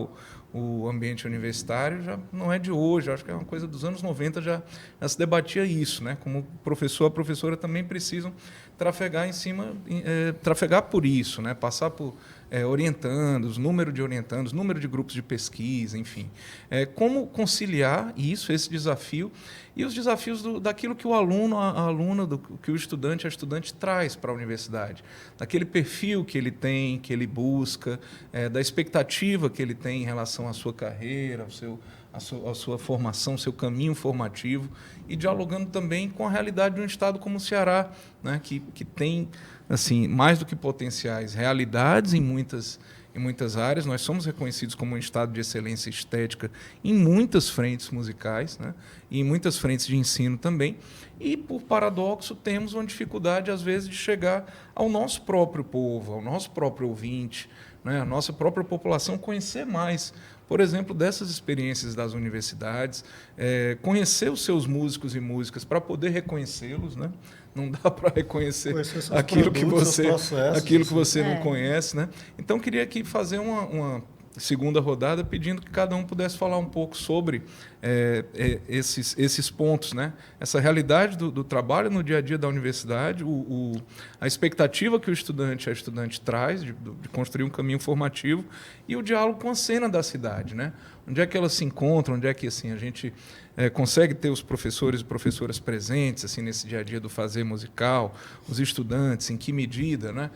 S1: o ambiente universitário, já não é de hoje, acho que é uma coisa dos anos 90, já se debatia isso, né? Como professor, a professora também precisam trafegar por isso, né? Passar por orientandos, número de orientandos, número de grupos de pesquisa, enfim. Como conciliar isso, esse desafio, e os desafios daquilo que o aluno, a aluna, que o estudante, a estudante traz para a universidade, daquele perfil que ele tem, que ele busca, da expectativa que ele tem em relação à sua carreira, a sua formação, seu caminho formativo, e dialogando também com a realidade de um estado como o Ceará, né, que tem, assim, mais do que potenciais, realidades em muitas áreas. Nós somos reconhecidos como um estado de excelência estética em muitas frentes musicais, né, e em muitas frentes de ensino também. E, por paradoxo, temos uma dificuldade, às vezes, de chegar ao nosso próprio povo, ao nosso próprio ouvinte, né, a nossa própria população, conhecer mais, por exemplo, dessas experiências das universidades, conhecer os seus músicos e músicas para poder reconhecê-los, né? Não dá para reconhecer aquilo que você não conhece, né? Então, queria aqui fazer segunda rodada, pedindo que cada um pudesse falar um pouco sobre esses pontos, né? Essa realidade do trabalho no dia a dia da universidade, a expectativa que a estudante traz de construir um caminho formativo e o diálogo com a cena da cidade, né? Onde é que elas se encontram, onde é que assim, a gente consegue ter os professores e professoras presentes assim, nesse dia a dia do fazer musical, os estudantes, em que medida, né?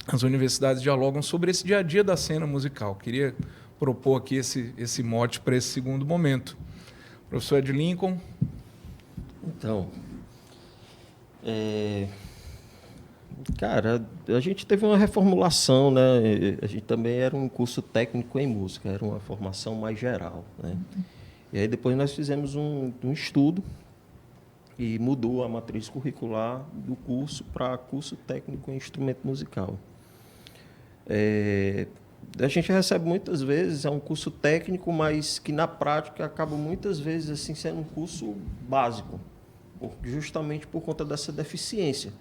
S1: As universidades dialogam sobre esse dia a dia da cena musical. Queria propor aqui esse mote para esse segundo momento. Professor Ed Lincoln.
S2: Então, cara, a gente teve uma reformulação, né? A gente também era um curso técnico em música, era uma formação mais geral, né? E aí depois nós fizemos um estudo e mudou a matriz curricular do curso para curso técnico em instrumento musical. A gente recebe muitas vezes, é um curso técnico, mas que na prática acaba muitas vezes assim sendo um curso básico, justamente por conta dessa deficiência,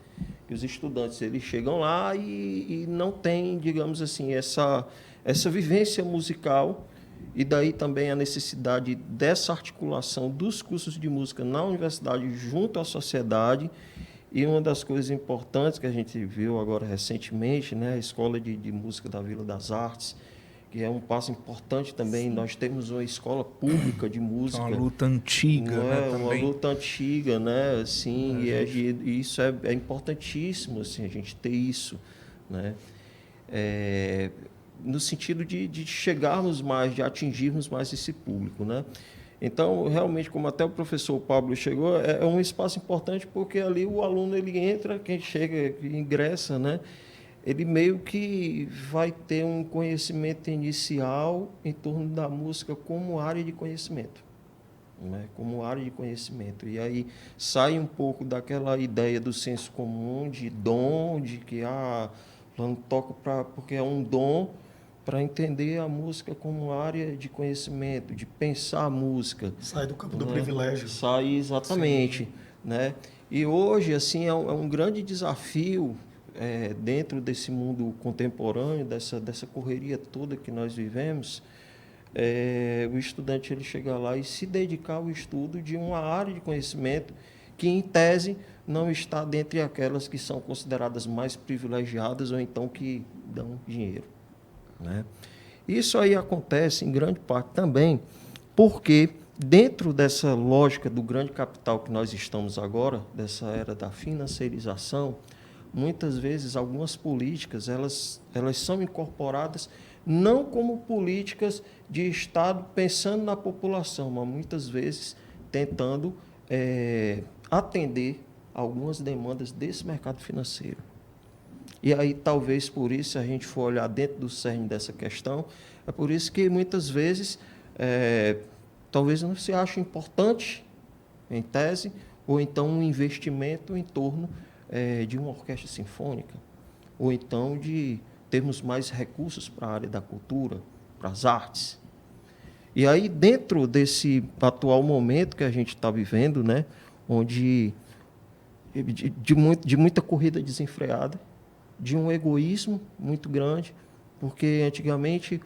S2: que os estudantes eles chegam lá e não têm, digamos assim, essa vivência musical, e daí também a necessidade dessa articulação dos cursos de música na universidade junto à sociedade. E uma das coisas importantes que a gente viu agora recentemente, né, a Escola de Música da Vila das Artes, que é um passo importante também. Sim. Nós temos uma escola pública de música.
S1: Uma luta antiga, né?
S2: Uma
S1: também.
S2: luta antiga, né? Assim, e isso é importantíssimo, assim, a gente ter isso, né? No sentido de chegarmos mais, de atingirmos mais esse público, né? Então, realmente, como até o professor Pablo chegou, é um espaço importante porque ali o aluno ele entra, quem chega, ingressa, né? Ele meio que vai ter um conhecimento inicial em torno da música como área de conhecimento, né? Como área de conhecimento. E aí sai um pouco daquela ideia do senso comum, de dom, de que fulano toca porque é um dom, para entender a música como área de conhecimento, de pensar a música.
S4: Sai do campo, né, do
S2: né?
S4: privilégio.
S2: Sai, exatamente. Né? E hoje assim, é um grande desafio dentro desse mundo contemporâneo, dessa correria toda que nós vivemos, o estudante ele chegar lá e se dedicar ao estudo de uma área de conhecimento que, em tese, não está dentre aquelas que são consideradas mais privilegiadas ou então que dão dinheiro. Né? Isso aí acontece em grande parte também porque, dentro dessa lógica do grande capital que nós estamos agora, dessa era da financiarização, muitas vezes algumas políticas elas são incorporadas não como políticas de Estado pensando na população, mas muitas vezes tentando atender algumas demandas desse mercado financeiro. E aí, talvez por isso, se a gente for olhar dentro do cerne dessa questão, é por isso que muitas vezes talvez não se ache importante, em tese, ou então um investimento em torno de uma orquestra sinfônica, ou então de termos mais recursos para a área da cultura, para as artes. E aí, dentro desse atual momento que a gente está vivendo, né, onde de muita corrida desenfreada, de um egoísmo muito grande, porque antigamente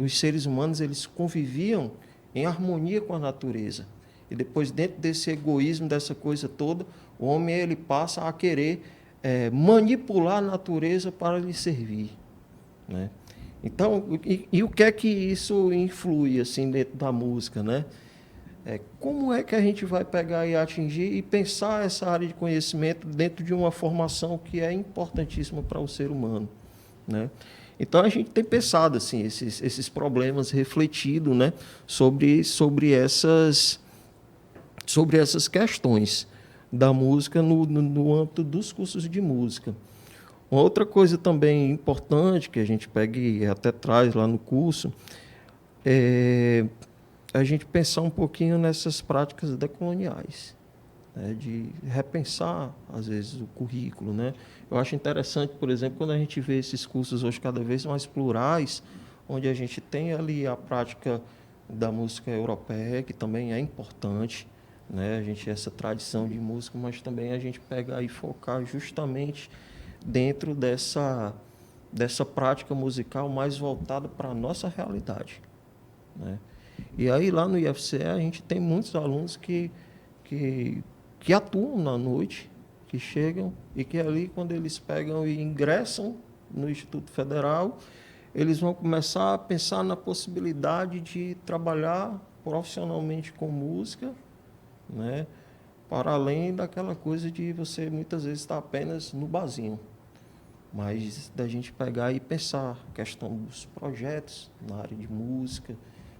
S2: os seres humanos eles conviviam em harmonia com a natureza. E depois, dentro desse egoísmo, dessa coisa toda, o homem ele passa a querer manipular a natureza para lhe servir. Né? Então, e o que é que isso influi assim, dentro da música? Né? Como é que a gente vai pegar e atingir e pensar essa área de conhecimento dentro de uma formação que é importantíssima para o ser humano, né? Então, a gente tem pensado assim, esses problemas, refletido, né, sobre essas questões da música no âmbito dos cursos de música. Uma outra coisa também importante que a gente pega e até traz lá no curso a gente pensar um pouquinho nessas práticas decoloniais, né, de repensar, às vezes, o currículo. Né? Eu acho interessante, por exemplo, quando a gente vê esses cursos hoje cada vez mais plurais, onde a gente tem ali a prática da música europeia, que também é importante, né? A gente essa tradição de música, mas também a gente pegar e focar justamente dentro dessa prática musical mais voltada para a nossa realidade, né? E aí, lá no IFCE, a gente tem muitos alunos que atuam na noite, que chegam e que ali, quando eles pegam e ingressam no Instituto Federal, eles vão começar a pensar na possibilidade de trabalhar profissionalmente com música, né? Para além daquela coisa de você, muitas vezes, estar apenas no barzinho. Mas da gente pegar e pensar a questão dos projetos na área de música,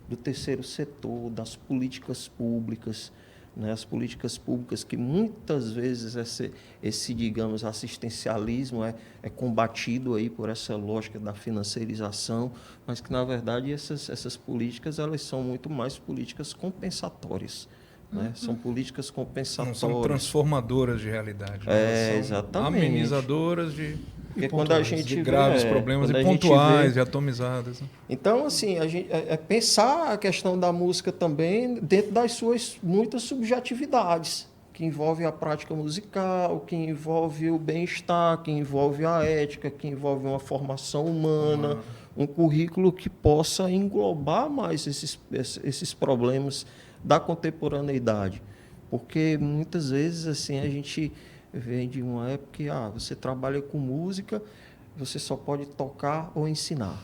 S2: do terceiro setor, das políticas públicas, né? As políticas públicas que muitas vezes esse digamos, assistencialismo é combatido aí por essa lógica da financiarização, mas que, na verdade, essas políticas elas são muito mais políticas compensatórias. Né? São políticas compensatórias.
S1: Não são transformadoras de realidade. Né? São
S2: exatamente.
S1: amenizadoras de...
S2: Porque quando a gente
S1: de graves problemas e pontuais e atomizadas. Né?
S2: Então, assim, a gente pensar a questão da música também dentro das suas muitas subjetividades, que envolve a prática musical, que envolve o bem-estar, que envolve a ética, que envolve uma formação humana, um currículo que possa englobar mais esses problemas da contemporaneidade. Porque muitas vezes assim a gente vem de uma época que você trabalha com música, você só pode tocar ou ensinar,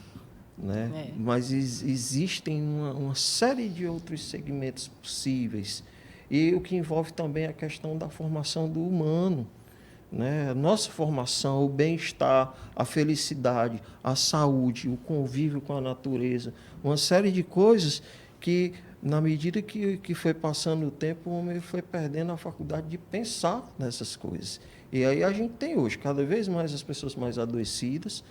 S2: né? Mas existem uma série de outros segmentos possíveis, e o que envolve também a questão da formação do humano, né? A nossa formação, o bem-estar, a felicidade, a saúde, o convívio com a natureza, uma série de coisas que, na medida que foi passando o tempo, o homem foi perdendo a faculdade de pensar nessas coisas. E aí a gente tem hoje, cada vez mais as pessoas mais adoecidas,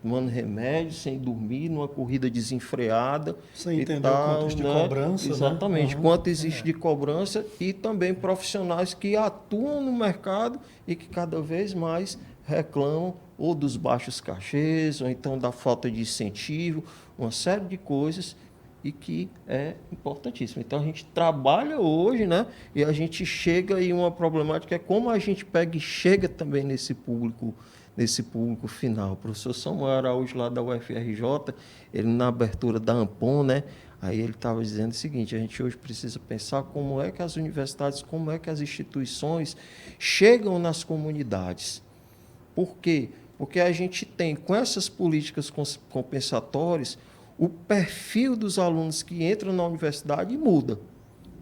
S2: tomando remédio, sem dormir, numa corrida desenfreada.
S4: Sem entender o quanto existe de cobrança.
S2: Exatamente,
S4: né?
S2: Quanto existe de cobrança, e também profissionais que atuam no mercado e que cada vez mais reclamam ou dos baixos cachês, ou então da falta de incentivo, uma série de coisas, e que é importantíssimo. Então, a gente trabalha hoje, né? E a gente chega em uma problemática, é como a gente pega e chega também nesse público final. O professor Samuel Araújo, lá da UFRJ, ele na abertura da Ampon, né? Aí ele estava dizendo o seguinte: a gente hoje precisa pensar como é que as universidades, como é que as instituições chegam nas comunidades. Por quê? Porque a gente tem, com essas políticas compensatórias, o perfil dos alunos que entram na universidade muda.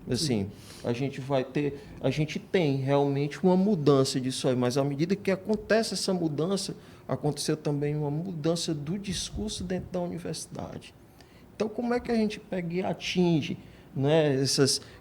S2: Assim, a gente tem realmente uma mudança disso aí, mas à medida que acontece essa mudança, aconteceu também uma mudança do discurso dentro da universidade. Então, como é que a gente pega e atinge, né,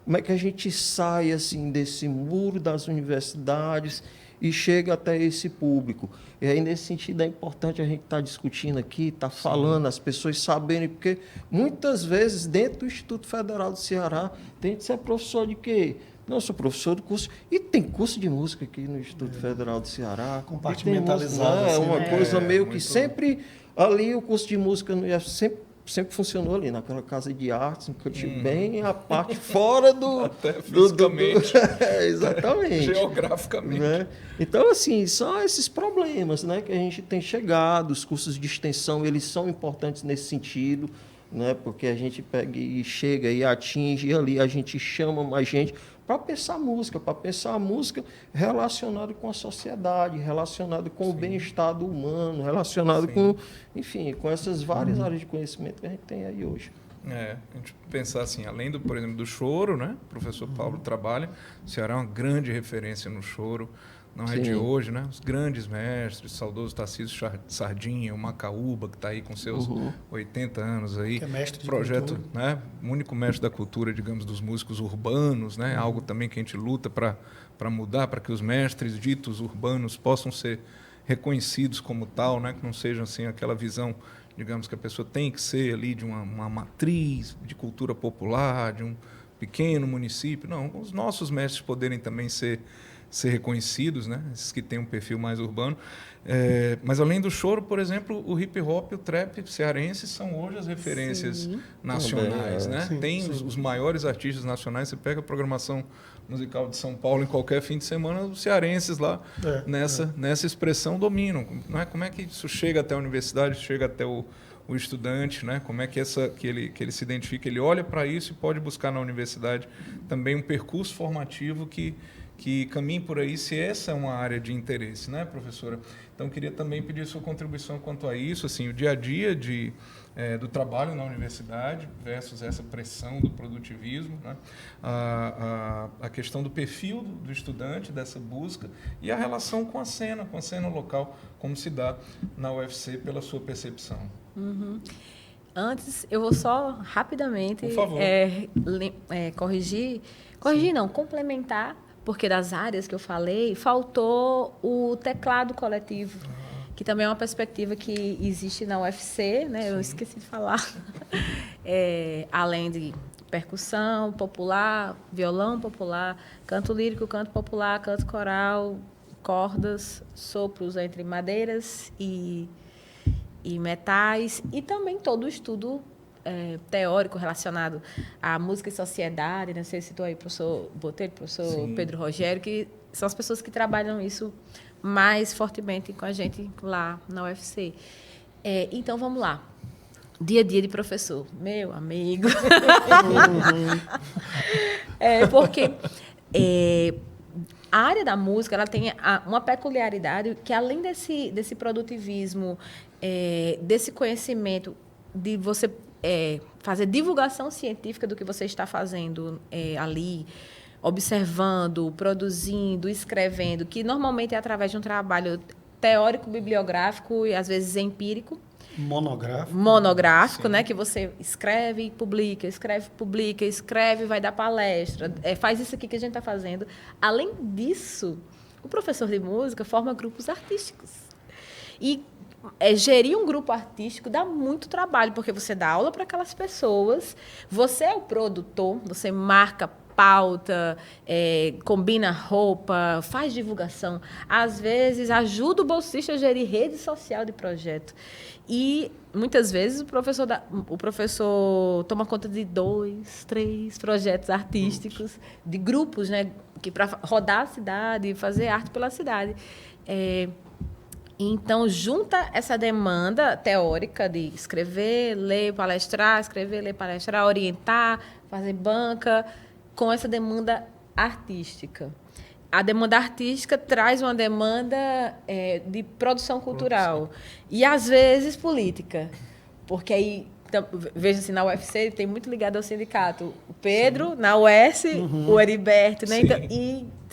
S2: como é que a gente sai assim desse muro das universidades e chega até esse público? E aí, nesse sentido, é importante a gente estar discutindo aqui, estar falando, as pessoas saberem, porque muitas vezes, dentro do Instituto Federal do Ceará, tem que ser professor de quê? Não, eu sou professor do curso. E tem curso de música aqui no Instituto Federal do Ceará.
S4: Compartimentalizado.
S2: É uma coisa meio que
S1: muito...
S2: sempre... Ali, o curso de música no IF sempre funcionou ali, naquela casa de artes, bem a parte fora do...
S1: Até fisicamente.
S2: Exatamente.
S1: Geograficamente.
S2: Né? Então, assim, são esses problemas, né, que a gente tem chegado. Os cursos de extensão, eles são importantes nesse sentido, né, porque a gente pega e chega e atinge, e ali a gente chama mais gente para pensar a música relacionada com a sociedade, relacionada com o bem-estar do humano, relacionado com, enfim, com essas várias áreas de conhecimento que a gente tem aí hoje.
S1: A gente pensar assim, além do, por exemplo, do choro, né? O professor Paulo trabalha, o Ceará é uma grande referência no choro, não é de hoje, né? Os grandes mestres, o saudoso Tarcísio Sardinha, o Macaúba, que está aí com seus 80 anos aí.
S4: Que é mestre de
S1: projeto,
S4: cultura.
S1: né? O único mestre da cultura, digamos, dos músicos urbanos, né? Algo também que a gente luta para mudar, para que os mestres ditos urbanos possam ser reconhecidos como tal, né? Que não sejam assim aquela visão, digamos, que a pessoa tem que ser ali de uma matriz de cultura popular, de um pequeno município. Não, os nossos mestres poderem também ser ser reconhecidos, né? Esses que têm um perfil mais urbano. Mas além do choro, por exemplo, o hip hop e o trap cearense são hoje as referências
S3: Sim.
S1: nacionais,
S2: Também,
S1: né?
S4: Sim,
S1: Tem
S4: sim.
S1: os maiores artistas nacionais. Você pega a programação musical de São Paulo em qualquer fim de semana, os cearenses lá nessa expressão dominam. Não é? Como é que isso chega até a universidade, chega até o estudante, né? Como é que ele se identifica? Ele olha para isso e pode buscar na universidade também um percurso formativo que caminhe por aí, se essa é uma área de interesse, né, professora? Então, queria também pedir sua contribuição quanto a isso, assim, o dia a dia do trabalho na universidade versus essa pressão do produtivismo, né? A questão do perfil do estudante, dessa busca, e a relação com a cena local, como se dá na UFC, pela sua percepção.
S3: Antes, eu vou só rapidamente
S1: Por favor.
S3: corrigir não, complementar, porque das áreas que eu falei, faltou o teclado coletivo, que também é uma perspectiva que existe na UFC, né? Eu esqueci de falar. Além de percussão popular, violão popular, canto lírico, canto popular, canto coral, cordas, sopros entre madeiras e metais, e também todo o estudo teórico relacionado à música e sociedade, né? Você citou aí o professor Botelho, o professor
S1: Sim.
S3: Pedro Rogério, que são as pessoas que trabalham isso mais fortemente com a gente lá na UFC. Então, vamos lá. Dia a dia de professor. Meu amigo. Porque a área da música ela tem uma peculiaridade que, além desse produtivismo, desse conhecimento, de você fazer divulgação científica do que você está fazendo ali, observando, produzindo, escrevendo, que normalmente é através de um trabalho teórico, bibliográfico e, às vezes, empírico. Monográfico, né? Que você escreve e publica, escreve, vai dar palestra, faz isso aqui que a gente está fazendo. Além disso, o professor de música forma grupos artísticos. E gerir um grupo artístico dá muito trabalho, porque você dá aula para aquelas pessoas, você é o produtor, você marca pauta, combina roupa, faz divulgação. Às vezes, ajuda o bolsista a gerir rede social de projeto. E, muitas vezes, o professor toma conta de 2, 3 projetos artísticos, de grupos, né, para rodar a cidade, fazer arte pela cidade. Então, junta essa demanda teórica de escrever, ler, palestrar, orientar, fazer banca, com essa demanda artística. A demanda artística traz uma demanda de produção cultural e, às vezes, política. Porque aí, veja assim, na UFC tem muito ligado ao sindicato. O Pedro, na UES, o Heriberto. Né? Então,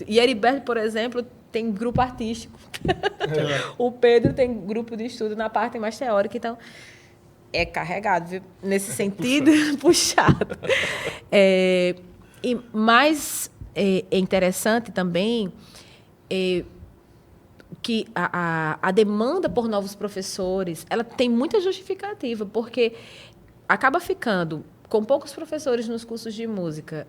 S3: e Heriberto, por exemplo, tem grupo artístico. O Pedro tem grupo de estudo na parte mais teórica. Então, é carregado, viu? Nesse sentido, puxado. Mas é interessante também que a demanda por novos professores ela tem muita justificativa, porque acaba ficando com poucos professores nos cursos de música,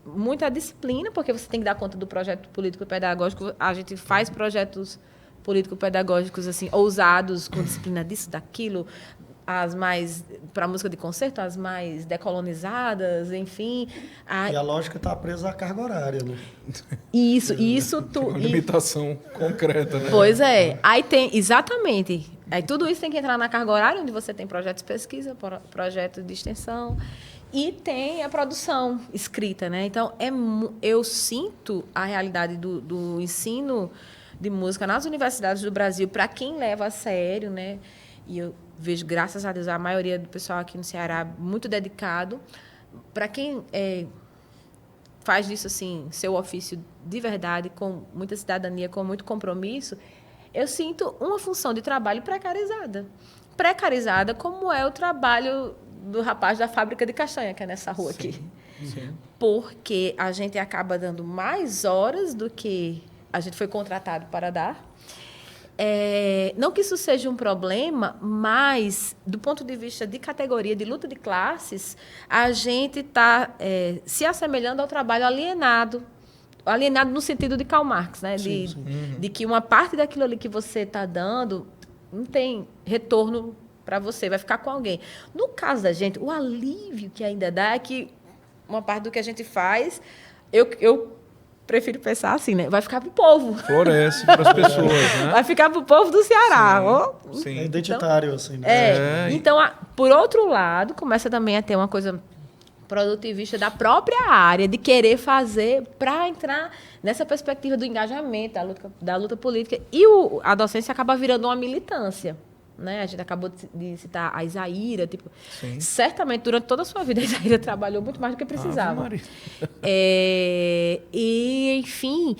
S3: muita disciplina, porque você tem que dar conta do projeto político-pedagógico. A gente faz projetos político-pedagógicos assim, ousados, com disciplina disso, daquilo, as mais para música de concerto, as mais decolonizadas, enfim.
S4: E a lógica está presa à carga horária, né?
S3: Isso tudo.
S1: Uma limitação concreta, né?
S3: Pois é. Aí tem, exatamente. Aí tudo isso tem que entrar na carga horária, onde você tem projetos de pesquisa, projetos de extensão, e tem a produção escrita, né? Então, eu sinto a realidade do ensino de música nas universidades do Brasil, para quem leva a sério, né? E eu vejo, graças a Deus, a maioria do pessoal aqui no Ceará muito dedicado. Para quem faz disso assim, seu ofício de verdade, com muita cidadania, com muito compromisso, eu sinto uma função de trabalho precarizada. Precarizada como é o trabalho do rapaz da fábrica de castanha, que é nessa rua aqui.
S1: Sim.
S3: Porque a gente acaba dando mais horas do que a gente foi contratado para dar. Não que isso seja um problema, mas, do ponto de vista de categoria, de luta de classes, a gente está se assemelhando ao trabalho alienado alienado no sentido de Karl Marx, né?
S4: Sim, sim.
S3: De que uma parte daquilo ali que você está dando não tem retorno para você, vai ficar com alguém. No caso da gente, o alívio que ainda dá é que uma parte do que a gente faz, eu prefiro pensar assim, né? Vai ficar para o povo.
S1: Floresce para as pessoas, né?
S3: Vai ficar para o povo do Ceará.
S1: Sim.
S4: É identitário, assim. Né?
S3: Então, por outro lado, começa também a ter uma coisa produtivista da própria área, de querer fazer para entrar nessa perspectiva do engajamento, da luta política. E a docência acaba virando uma militância. Né? A gente acabou de citar a Isaíra. Tipo, certamente, durante toda a sua vida, a Isaíra trabalhou muito mais do que precisava. E, enfim,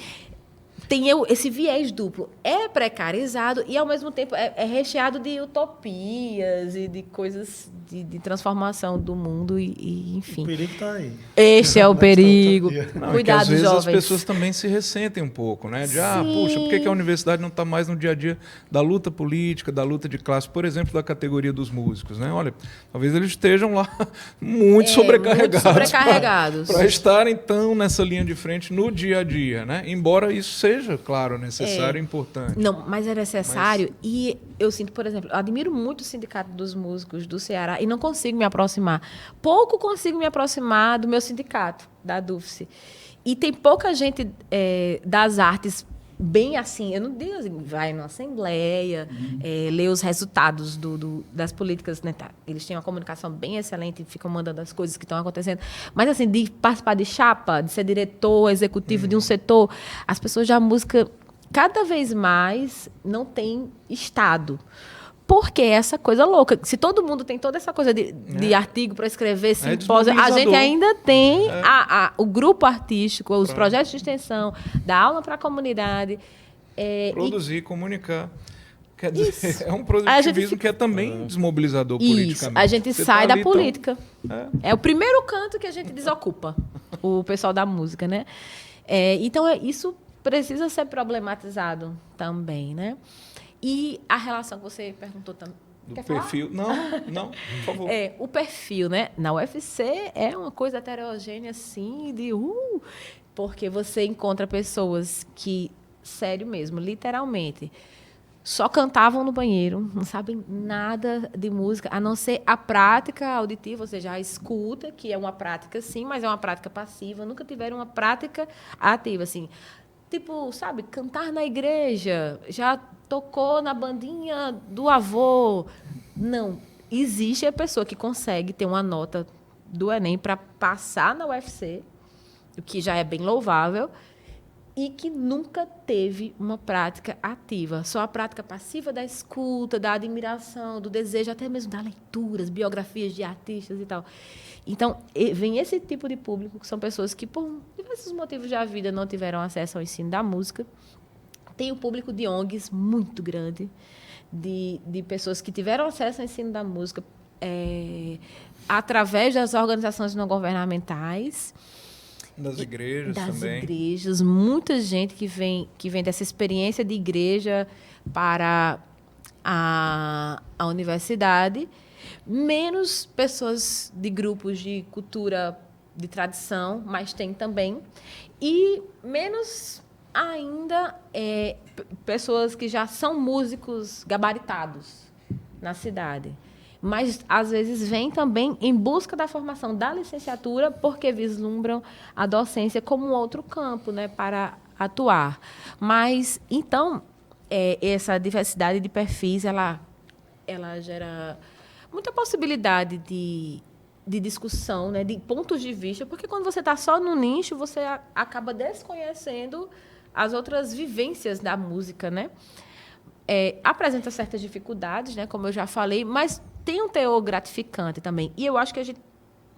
S3: tem esse viés duplo. É precarizado e, ao mesmo tempo, é recheado de utopias e de coisas de transformação do mundo e enfim.
S4: O perigo está aí.
S3: Este é o perigo.
S1: Não,
S3: Cuidado,
S1: às vezes
S3: jovens.
S1: as pessoas também se ressentem um pouco, né? De, puxa, por que a universidade não está mais no dia a dia da luta política, da luta de classe, por exemplo, da categoria dos músicos, né? Olha, talvez eles estejam lá muito sobrecarregados para estarem tão nessa linha de frente no dia a dia, né? Embora isso seja, claro, necessário e importante.
S3: Não, mas é necessário. E eu sinto, por exemplo, eu admiro muito o Sindicato dos Músicos do Ceará e não consigo me aproximar. Pouco consigo me aproximar do meu sindicato, da DUFCE. E tem pouca gente das artes bem assim, eu não digo assim, vai numa assembleia, lê os resultados das políticas, né? Tá, eles têm uma comunicação bem excelente e ficam mandando as coisas que estão acontecendo. Mas, assim, de participar de chapa, de ser diretor executivo de um setor, as pessoas da música, cada vez mais, não têm estado. Porque é essa coisa louca. Se todo mundo tem toda essa coisa de artigo para escrever, simpósio, a gente ainda tem o grupo artístico, os projetos de extensão, dar aula para a comunidade.
S1: Produzir, comunicar. Quer dizer, é um produtivismo que é também desmobilizador politicamente.
S3: A gente sai da política. É o primeiro canto que a gente desocupa, o pessoal da música, né? Então, isso precisa ser problematizado também, né? E a relação que você perguntou também.
S1: Do perfil. Não, por favor.
S3: O perfil, né? Na UFC é uma coisa heterogênea, assim, porque você encontra pessoas que, sério mesmo, literalmente, só cantavam no banheiro, não sabem nada de música, a não ser a prática auditiva, ou seja, a escuta, que é uma prática, sim, mas é uma prática passiva, nunca tiveram uma prática ativa, assim. Tipo, sabe, cantar na igreja, já tocou na bandinha do avô. Não. Existe a pessoa que consegue ter uma nota do Enem para passar na UFC, o que já é bem louvável, e que nunca teve uma prática ativa. Só a prática passiva da escuta, da admiração, do desejo, até mesmo das leituras, biografias de artistas e tal. Então, vem esse tipo de público, que são pessoas que, por diversos motivos da vida, não tiveram acesso ao ensino da música. Tem o público de ONGs muito grande, de pessoas que tiveram acesso ao ensino da música através das organizações não governamentais.
S1: Das igrejas também.
S3: Das igrejas. Muita gente que vem dessa experiência de igreja para a universidade. Menos pessoas de grupos de cultura, de tradição, mas tem também. E menos ainda pessoas que já são músicos gabaritados na cidade. Mas, às vezes, vêm também em busca da formação da licenciatura, porque vislumbram a docência como um outro campo, né, para atuar. Mas, então, essa diversidade de perfis, ela gera muita possibilidade de discussão, né, de pontos de vista, porque quando você está só no nicho, você acaba desconhecendo as outras vivências da música, né? Apresenta certas dificuldades, né, como eu já falei, mas tem um teor gratificante também. E eu acho que a gente,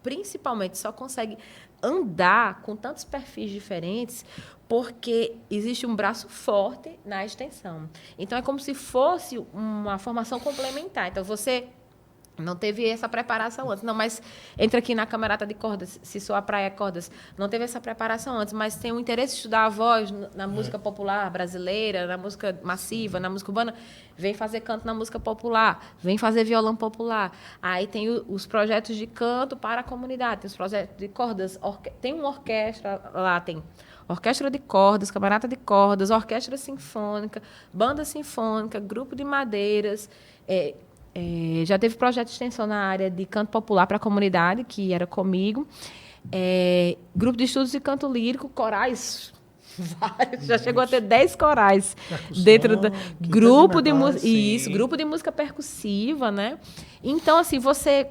S3: principalmente, só consegue andar com tantos perfis diferentes porque existe um braço forte na extensão. Então, é como se fosse uma formação complementar. Então, você Não teve essa preparação antes. Não, mas entra aqui na camerata de cordas, se sua praia é cordas. Não teve essa preparação antes, mas tem um interesse em estudar a voz na música popular brasileira, na música massiva, na música urbana. Vem fazer canto na música popular, vem fazer violão popular. Aí tem os projetos de canto para a comunidade, tem os projetos de cordas. Tem uma orquestra lá, tem orquestra de cordas, camerata de cordas, orquestra sinfônica, banda sinfônica, grupo de madeiras. Já teve projeto de extensão na área de canto popular para a comunidade, que era comigo. Grupo de estudos de canto lírico, corais, vários. Já chegou a ter 10 corais dentro do grupo de música. Isso, grupo de música percussiva, né? Então, assim, você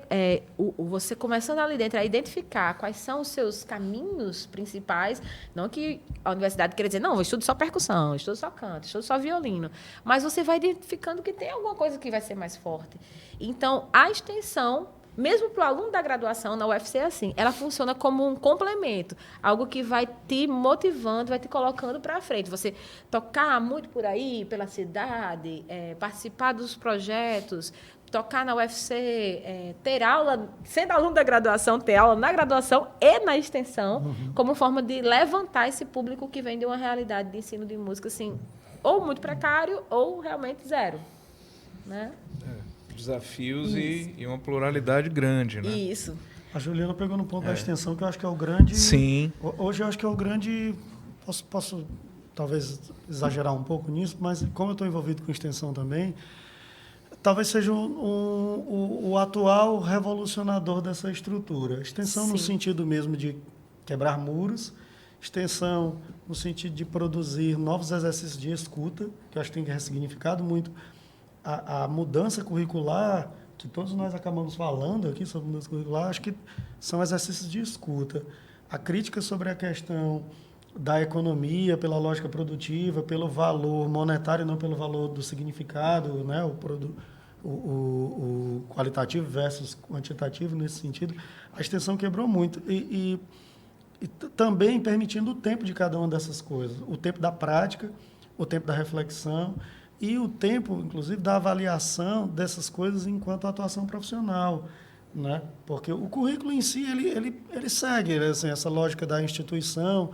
S3: começando ali dentro a identificar quais são os seus caminhos principais, não que a universidade queira dizer, não, eu estudo só percussão, eu estudo só canto, eu estudo só violino, mas você vai identificando que tem alguma coisa que vai ser mais forte. Então, a extensão, mesmo para o aluno da graduação, na UFC é assim, ela funciona como um complemento, algo que vai te motivando, vai te colocando para frente. Você tocar muito por aí, pela cidade, participar dos projetos, tocar na UFC, ter aula, sendo aluno da graduação, ter aula na graduação e na extensão, como forma de levantar esse público que vem de uma realidade de ensino de música, assim, ou muito precário ou realmente zero, né?
S1: Desafios e uma pluralidade grande, né?
S3: Isso.
S4: A Juliana pegou no ponto da extensão, que eu acho que é o grande...
S1: Sim.
S4: Hoje eu acho que é o grande... Posso talvez exagerar um pouco nisso, mas como eu estou envolvido com extensão também, talvez seja o atual revolucionador dessa estrutura. Extensão
S3: Sim.
S4: no sentido mesmo de quebrar muros, extensão no sentido de produzir novos exercícios de escuta, que eu acho que tem ressignificado muito a mudança curricular, que todos nós acabamos falando aqui sobre mudança curricular, acho que são exercícios de escuta. A crítica sobre a questão da economia, pela lógica produtiva, pelo valor monetário, não pelo valor do significado, né? O qualitativo versus quantitativo nesse sentido, a extensão quebrou muito. E também permitindo o tempo de cada uma dessas coisas. O tempo da prática, o tempo da reflexão, e o tempo, inclusive, da avaliação dessas coisas enquanto atuação profissional, né? Porque o currículo em si, ele segue, assim, essa lógica da instituição,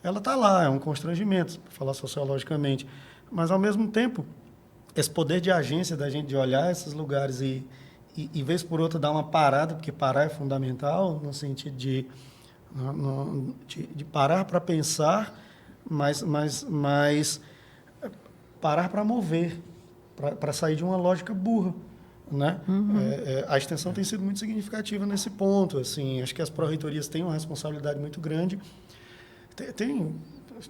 S4: ela está lá, é um constrangimento, para falar sociologicamente, mas, ao mesmo tempo, esse poder de agência da gente de olhar esses lugares e vez por outra, dar uma parada, porque parar é fundamental, no sentido de parar para pensar, mas parar para mover, para sair de uma lógica burra, né? A extensão tem sido muito significativa nesse ponto. Assim, acho que as pró-reitorias têm uma responsabilidade muito grande.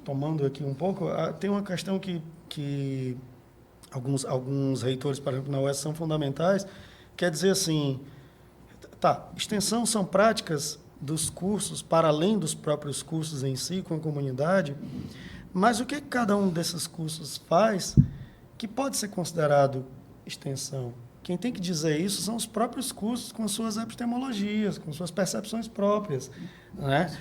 S4: Tomando aqui um pouco, tem uma questão que alguns reitores, por exemplo, na UES, são fundamentais. Quer dizer assim, extensão são práticas dos cursos, para além dos próprios cursos em si, com a comunidade. Mas o que cada um desses cursos faz que pode ser considerado extensão? Quem tem que dizer isso são os próprios cursos com suas epistemologias, com suas percepções próprias, né?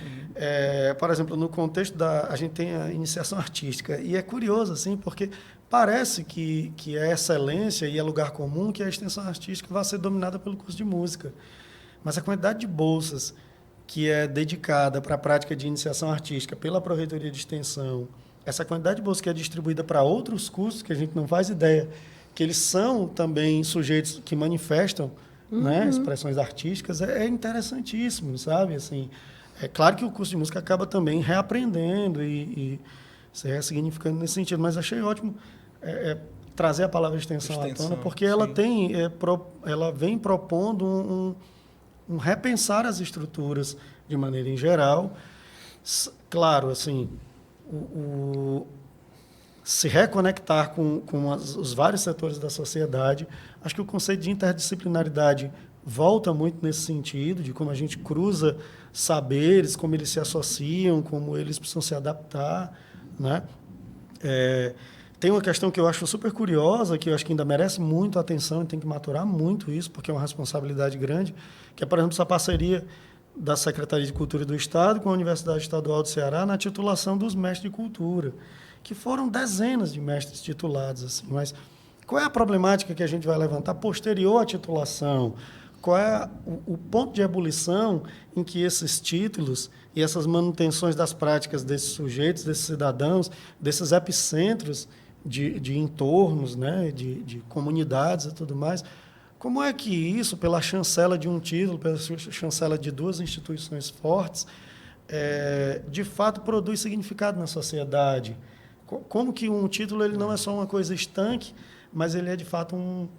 S4: Por exemplo, no contexto a gente tem a iniciação artística, e é curioso, assim, porque parece que é excelência e é lugar comum que a extensão artística vai ser dominada pelo curso de música. Mas a quantidade de bolsas que é dedicada para a prática de iniciação artística pela Pró-Reitoria de Extensão, essa quantidade de bolsas que é distribuída para outros cursos, que a gente não faz ideia, que eles são também sujeitos que manifestam, né, expressões artísticas, é interessantíssimo, sabe? Assim, é claro que o curso de música acaba também reaprendendo e se ressignificando nesse sentido, mas achei ótimo trazer a palavra extensão à tona, porque ela ela vem propondo um repensar as estruturas de maneira em geral. Claro, assim, se reconectar com os vários setores da sociedade. Acho que o conceito de interdisciplinaridade volta muito nesse sentido, de como a gente cruza saberes, como eles se associam, como eles precisam se adaptar, né? Tem uma questão que eu acho super curiosa, que eu acho que ainda merece muito atenção e tem que maturar muito isso, porque é uma responsabilidade grande, que é, por exemplo, essa parceria da Secretaria de Cultura do Estado com a Universidade Estadual do Ceará na titulação dos mestres de cultura, que foram dezenas de mestres titulados, assim, mas qual é a problemática que a gente vai levantar posterior à titulação? Qual é o ponto de ebulição em que esses títulos e essas manutenções das práticas desses sujeitos, desses cidadãos, desses epicentros de entornos, né, de comunidades e tudo mais, como é que isso, pela chancela de um título, pela chancela de duas instituições fortes, de fato produz significado na sociedade? Como que um título ele não é só uma coisa estanque, mas ele é, de fato, um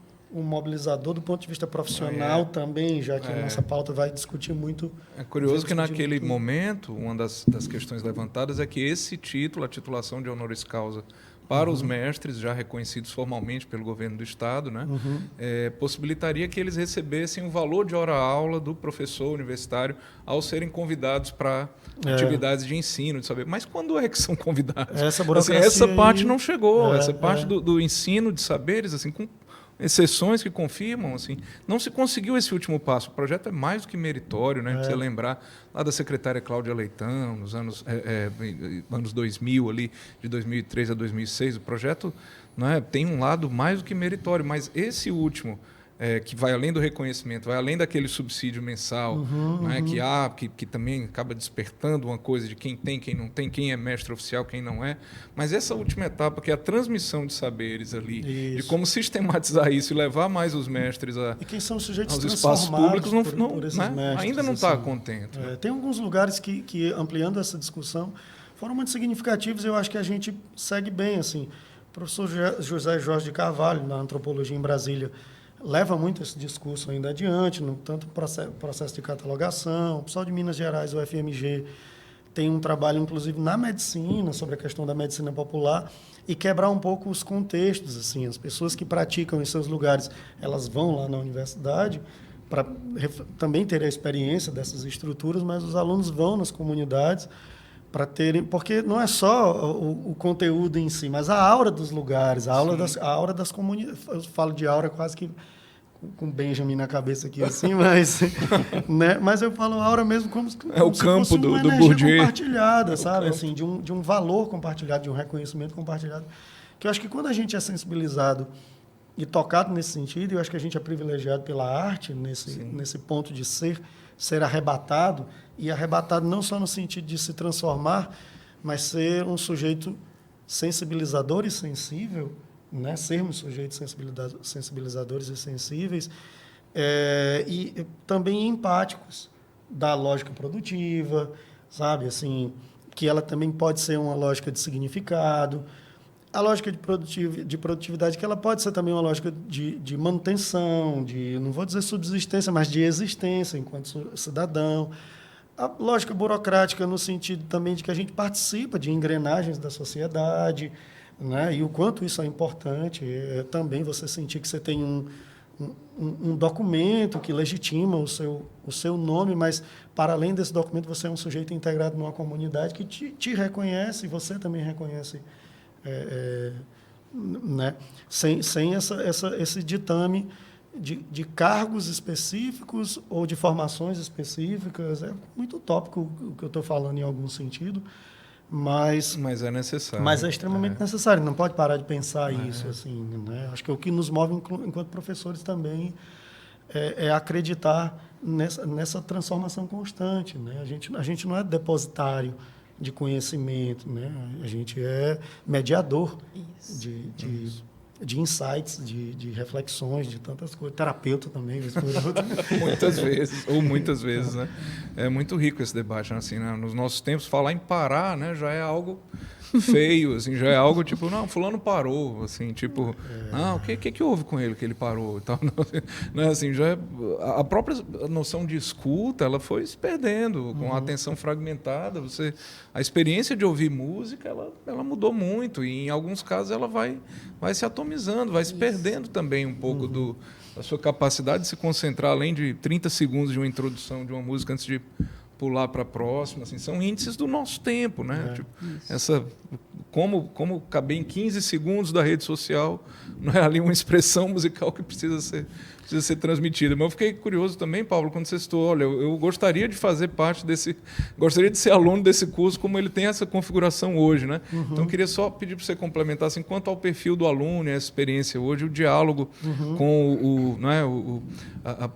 S4: mobilizador do ponto de vista profissional também, já que a nossa pauta vai discutir muito...
S1: É curioso que naquele momento, uma das questões levantadas é que esse título, a titulação de honoris causa para os mestres, já reconhecidos formalmente pelo governo do Estado, né, possibilitaria que eles recebessem o valor de hora-aula do professor universitário ao serem convidados para atividades de ensino, de saber. Mas quando é que são convidados? Essa parte não chegou, essa parte do ensino de saberes, assim, com exceções que confirmam, assim, não se conseguiu esse último passo. O projeto é mais do que meritório, né? Precisa lembrar lá da secretária Cláudia Leitão, nos anos 2000, ali, de 2003 a 2006. O projeto, né, tem um lado mais do que meritório, mas esse último, que vai além do reconhecimento, vai além daquele subsídio mensal, né, que também acaba despertando uma coisa de quem tem, quem não tem, quem é mestre oficial, quem não é. Mas essa última etapa, que é a transmissão de saberes ali, de como sistematizar isso e levar mais os mestres
S4: e quem são os sujeitos
S1: aos espaços públicos,
S4: por esses mestres,
S1: ainda não está contente.
S4: Tem alguns lugares que, ampliando essa discussão, foram muito significativos e eu acho que a gente segue bem. Assim. O professor José Jorge de Carvalho, na Antropologia em Brasília, leva muito esse discurso ainda adiante, no tanto processo de catalogação. O pessoal de Minas Gerais, o FMG, tem um trabalho, inclusive, na medicina, sobre a questão da medicina popular, e quebrar um pouco os contextos. Assim, as pessoas que praticam em seus lugares, elas vão lá na universidade para também ter a experiência dessas estruturas, mas os alunos vão nas comunidades para terem... Porque não é só o conteúdo em si, mas a aura dos lugares, a aura das comunidades. Eu falo de aura quase que com Benjamin na cabeça aqui, assim, mas, né? Mas eu falo aura mesmo como se
S1: o campo
S4: fosse uma
S1: do
S4: energia
S1: Bourdieu
S4: compartilhada, sabe? Assim, de um valor compartilhado, de um reconhecimento compartilhado. Que eu acho que quando a gente é sensibilizado e tocado nesse sentido, eu acho que a gente é privilegiado pela arte, nesse ponto de ser arrebatado, e arrebatado não só no sentido de se transformar, mas ser um sujeito sensibilizador e sensível, né? Sermos sujeitos sensibilizadores e sensíveis, e também empáticos da lógica produtiva, sabe? Assim, que ela também pode ser uma lógica de significado, a lógica de produtividade, que ela pode ser também uma lógica de manutenção, não vou dizer subsistência, mas de existência enquanto cidadão. A lógica burocrática no sentido também de que a gente participa de engrenagens da sociedade, né? E o quanto isso é importante, também você sentir que você tem um documento que legitima o seu nome, mas, para além desse documento, você é um sujeito integrado numa comunidade que te reconhece, e você também reconhece, né? Sem esse ditame de cargos específicos ou de formações específicas. É muito utópico o que eu estou falando em algum sentido, mas
S1: é necessário.
S4: Mas é extremamente necessário. Não pode parar de pensar isso. Assim, né? Acho que o que nos move enquanto professores também é acreditar nessa transformação constante. Né? A gente não é depositário de conhecimento, né? A gente é mediador de insights, de reflexões, de tantas coisas. Terapeuta também.
S1: muitas vezes, né? É muito rico esse debate, assim, né? Nos nossos tempos, falar em parar, né, já é algo feio, assim, já é algo tipo, não, fulano parou, assim, tipo, não, o que houve com ele que ele parou e tal, não, assim, já a própria noção de escuta, ela foi se perdendo, com a atenção fragmentada, a experiência de ouvir música, ela mudou muito, e em alguns casos ela vai se atomizando, vai se perdendo também um pouco da sua capacidade de se concentrar, além de 30 segundos de uma introdução de uma música antes de pular para a próxima, assim, são índices do nosso tempo, né? Tipo, como caber em 15 segundos da rede social, não é ali uma expressão musical que precisa ser transmitida. Mas eu fiquei curioso também, Paulo, quando você citou, olha, eu gostaria de fazer parte gostaria de ser aluno desse curso, como ele tem essa configuração hoje, né? Então, eu queria só pedir para você complementar, assim, quanto ao perfil do aluno, a experiência hoje, o diálogo com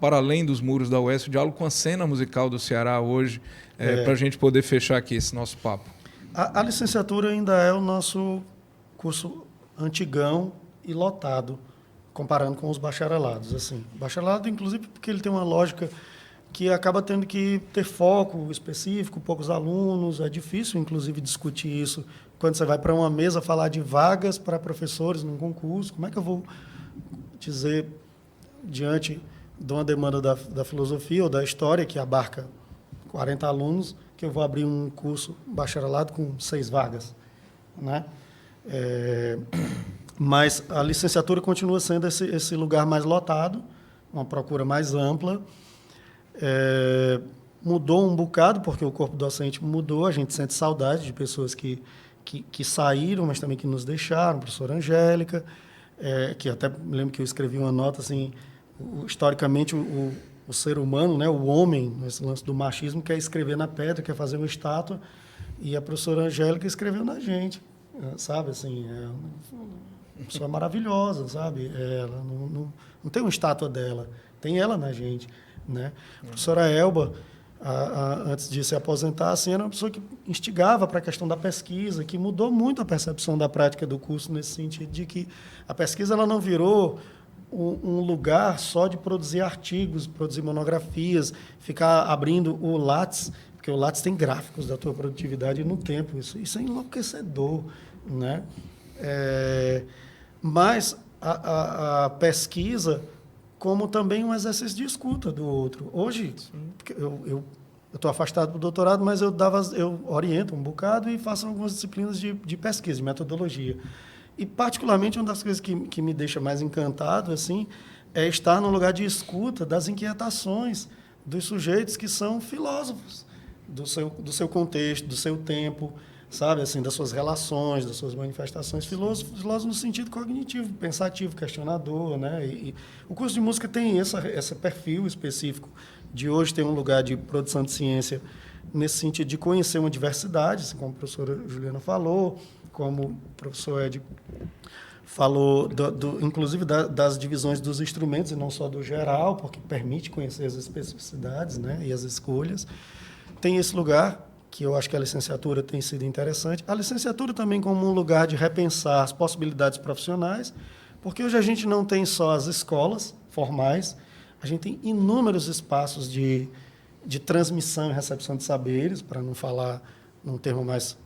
S1: para além dos muros da UES, o diálogo com a cena musical do Ceará hoje, para a gente poder fechar aqui esse nosso papo.
S4: A licenciatura ainda é o nosso curso antigão e lotado, comparando com os bacharelados. Assim. Bacharelado, inclusive, porque ele tem uma lógica que acaba tendo que ter foco específico, poucos alunos. É difícil, inclusive, discutir isso quando você vai para uma mesa falar de vagas para professores num concurso. Como é que eu vou dizer, diante de uma demanda da filosofia ou da história, que abarca 40 alunos, que eu vou abrir um curso bacharelado com 6 vagas, né? Mas a licenciatura continua sendo esse lugar mais lotado, uma procura mais ampla. Mudou um bocado, porque o corpo docente mudou, a gente sente saudade de pessoas que saíram, mas também que nos deixaram, a professora Angélica, que até lembro que eu escrevi uma nota, assim, historicamente, o ser humano, né, o homem, nesse lance do machismo, quer escrever na pedra, quer fazer uma estátua, e a professora Angélica escreveu na gente, sabe? Assim, uma pessoa maravilhosa, sabe? Ela não tem uma estátua dela, tem ela na gente, né? A professora Elba, antes de se aposentar, assim, era uma pessoa que instigava para a questão da pesquisa, que mudou muito a percepção da prática do curso, nesse sentido de que a pesquisa ela não virou um lugar só de produzir artigos, produzir monografias, ficar abrindo o Lattes, porque o Lattes tem gráficos da tua produtividade no tempo. Isso é enlouquecedor, né? Mas a pesquisa como também um exercício de escuta do outro. Hoje, eu estou afastado do doutorado, mas eu oriento um bocado e faço algumas disciplinas de pesquisa, de metodologia. E, particularmente, uma das coisas que me deixa mais encantado assim, é estar num lugar de escuta das inquietações dos sujeitos que são filósofos, do seu contexto, do seu tempo, sabe, assim, das suas relações, das suas manifestações. Filósofo no sentido cognitivo, pensativo, questionador, né? E o curso de música tem esse perfil específico de hoje ter um lugar de produção de ciência nesse sentido de conhecer uma diversidade, assim, como a professora Juliana falou, como o professor Ed falou, inclusive das divisões dos instrumentos e não só do geral, porque permite conhecer as especificidades, né, e as escolhas. Tem esse lugar que eu acho que a licenciatura tem sido interessante. A licenciatura também como um lugar de repensar as possibilidades profissionais, porque hoje a gente não tem só as escolas formais, a gente tem inúmeros espaços de transmissão e recepção de saberes, para não falar num termo mais,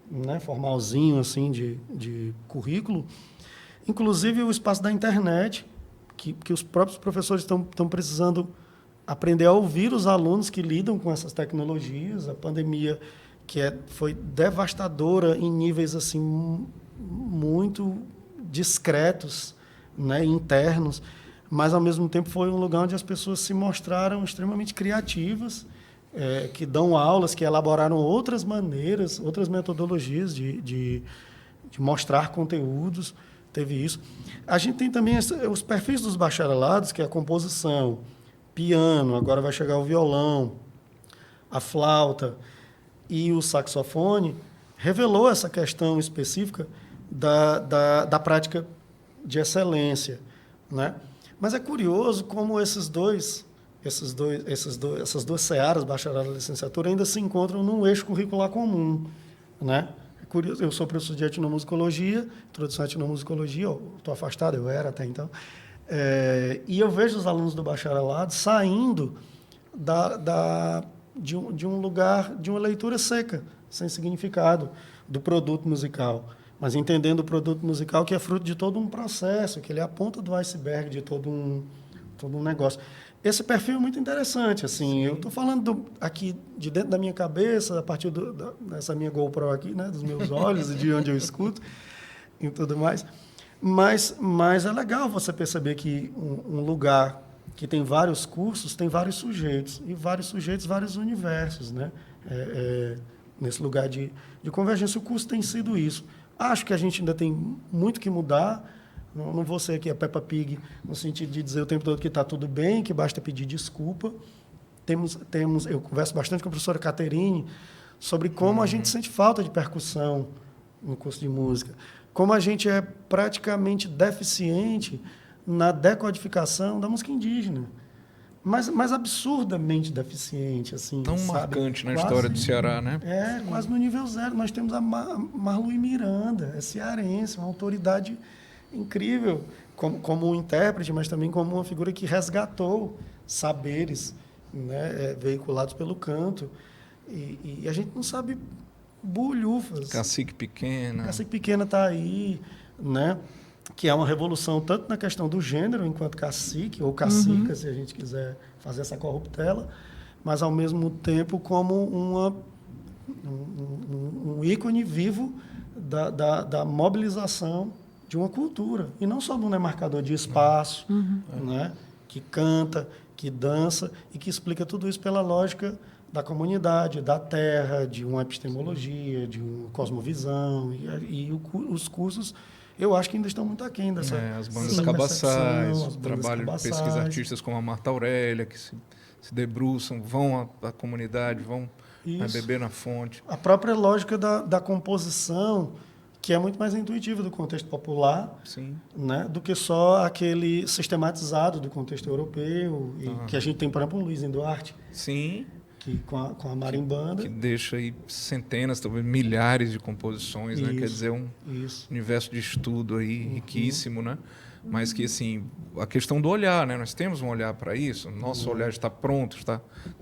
S4: né, formalzinho assim, de currículo. Inclusive o espaço da internet, que os próprios professores estão precisando aprender a ouvir os alunos que lidam com essas tecnologias. A pandemia foi devastadora em níveis assim muito discretos, né, internos, mas, ao mesmo tempo, foi um lugar onde as pessoas se mostraram extremamente criativas, que dão aulas, que elaboraram outras maneiras, outras metodologias de mostrar conteúdos. Teve isso. A gente tem também os perfis dos bacharelados, que é a composição, piano, agora vai chegar o violão, a flauta e o saxofone, revelou essa questão específica da prática de excelência, né? Mas é curioso como essas duas searas, bacharelado e licenciatura, ainda se encontram num eixo curricular comum, né? É curioso, eu sou professor de etnomusicologia, introdução à etnomusicologia, estou afastado, eu era até então, e eu vejo os alunos do bacharelado saindo de um lugar, de uma leitura seca, sem significado, do produto musical, mas entendendo o produto musical que é fruto de todo um processo, que ele é a ponta do iceberg de todo um negócio. Esse perfil é muito interessante. Assim, eu estou falando aqui de dentro da minha cabeça, a partir dessa minha GoPro aqui, né, dos meus olhos e de onde eu escuto e tudo mais. Mas é legal você perceber que um lugar que tem vários cursos tem vários sujeitos, e vários sujeitos, vários universos, né? Nesse lugar de convergência, o curso tem sido isso. Acho que a gente ainda tem muito que mudar. Não vou ser aqui a Peppa Pig, no sentido de dizer o tempo todo que está tudo bem, que basta pedir desculpa. Eu converso bastante com a professora Caterine sobre como a gente sente falta de percussão no curso de música, como a gente é praticamente deficiente na decodificação da música indígena, mas absurdamente deficiente, assim,
S1: Tão
S4: sabe?
S1: marcante na
S4: Quase,
S1: história do Ceará, né?
S4: Quase no nível zero. Nós temos a Marluí Miranda, é cearense, uma autoridade incrível, como um intérprete, mas também como uma figura que resgatou saberes, né, veiculados pelo canto. E a gente não sabe bulhufas.
S1: Cacique Pequena.
S4: Cacique Pequena está aí, né? Que é uma revolução tanto na questão do gênero, enquanto cacique, ou cacica, se a gente quiser fazer essa corruptela, mas, ao mesmo tempo, como um ícone vivo da mobilização de uma cultura. E não só um marcador de espaço, né? Que canta, que dança e que explica tudo isso pela lógica da comunidade, da terra, de uma epistemologia, de uma cosmovisão. Os cursos, eu acho que ainda estão muito aquém dessa
S1: As bandas
S4: dessa
S1: cabaçais,
S4: percepção,
S1: o
S4: as bandas
S1: trabalho de
S4: cabaçais.
S1: pesquisa artistas como a Marta Aurélia, que se debruçam, vão à comunidade, vão beber na fonte.
S4: A própria lógica da composição, que é muito mais intuitiva do contexto popular,
S1: Sim.
S4: né, do que só aquele sistematizado do contexto europeu, e que a gente tem, por exemplo, o Luiz Duarte,
S1: Sim.
S4: que com a marimbanda.
S1: Que deixa aí centenas, talvez milhares de composições, né? Quer dizer, um universo de estudo aí riquíssimo, né? Mas que, assim, a questão do olhar, né? Nós temos um olhar para isso, nosso olhar está pronto,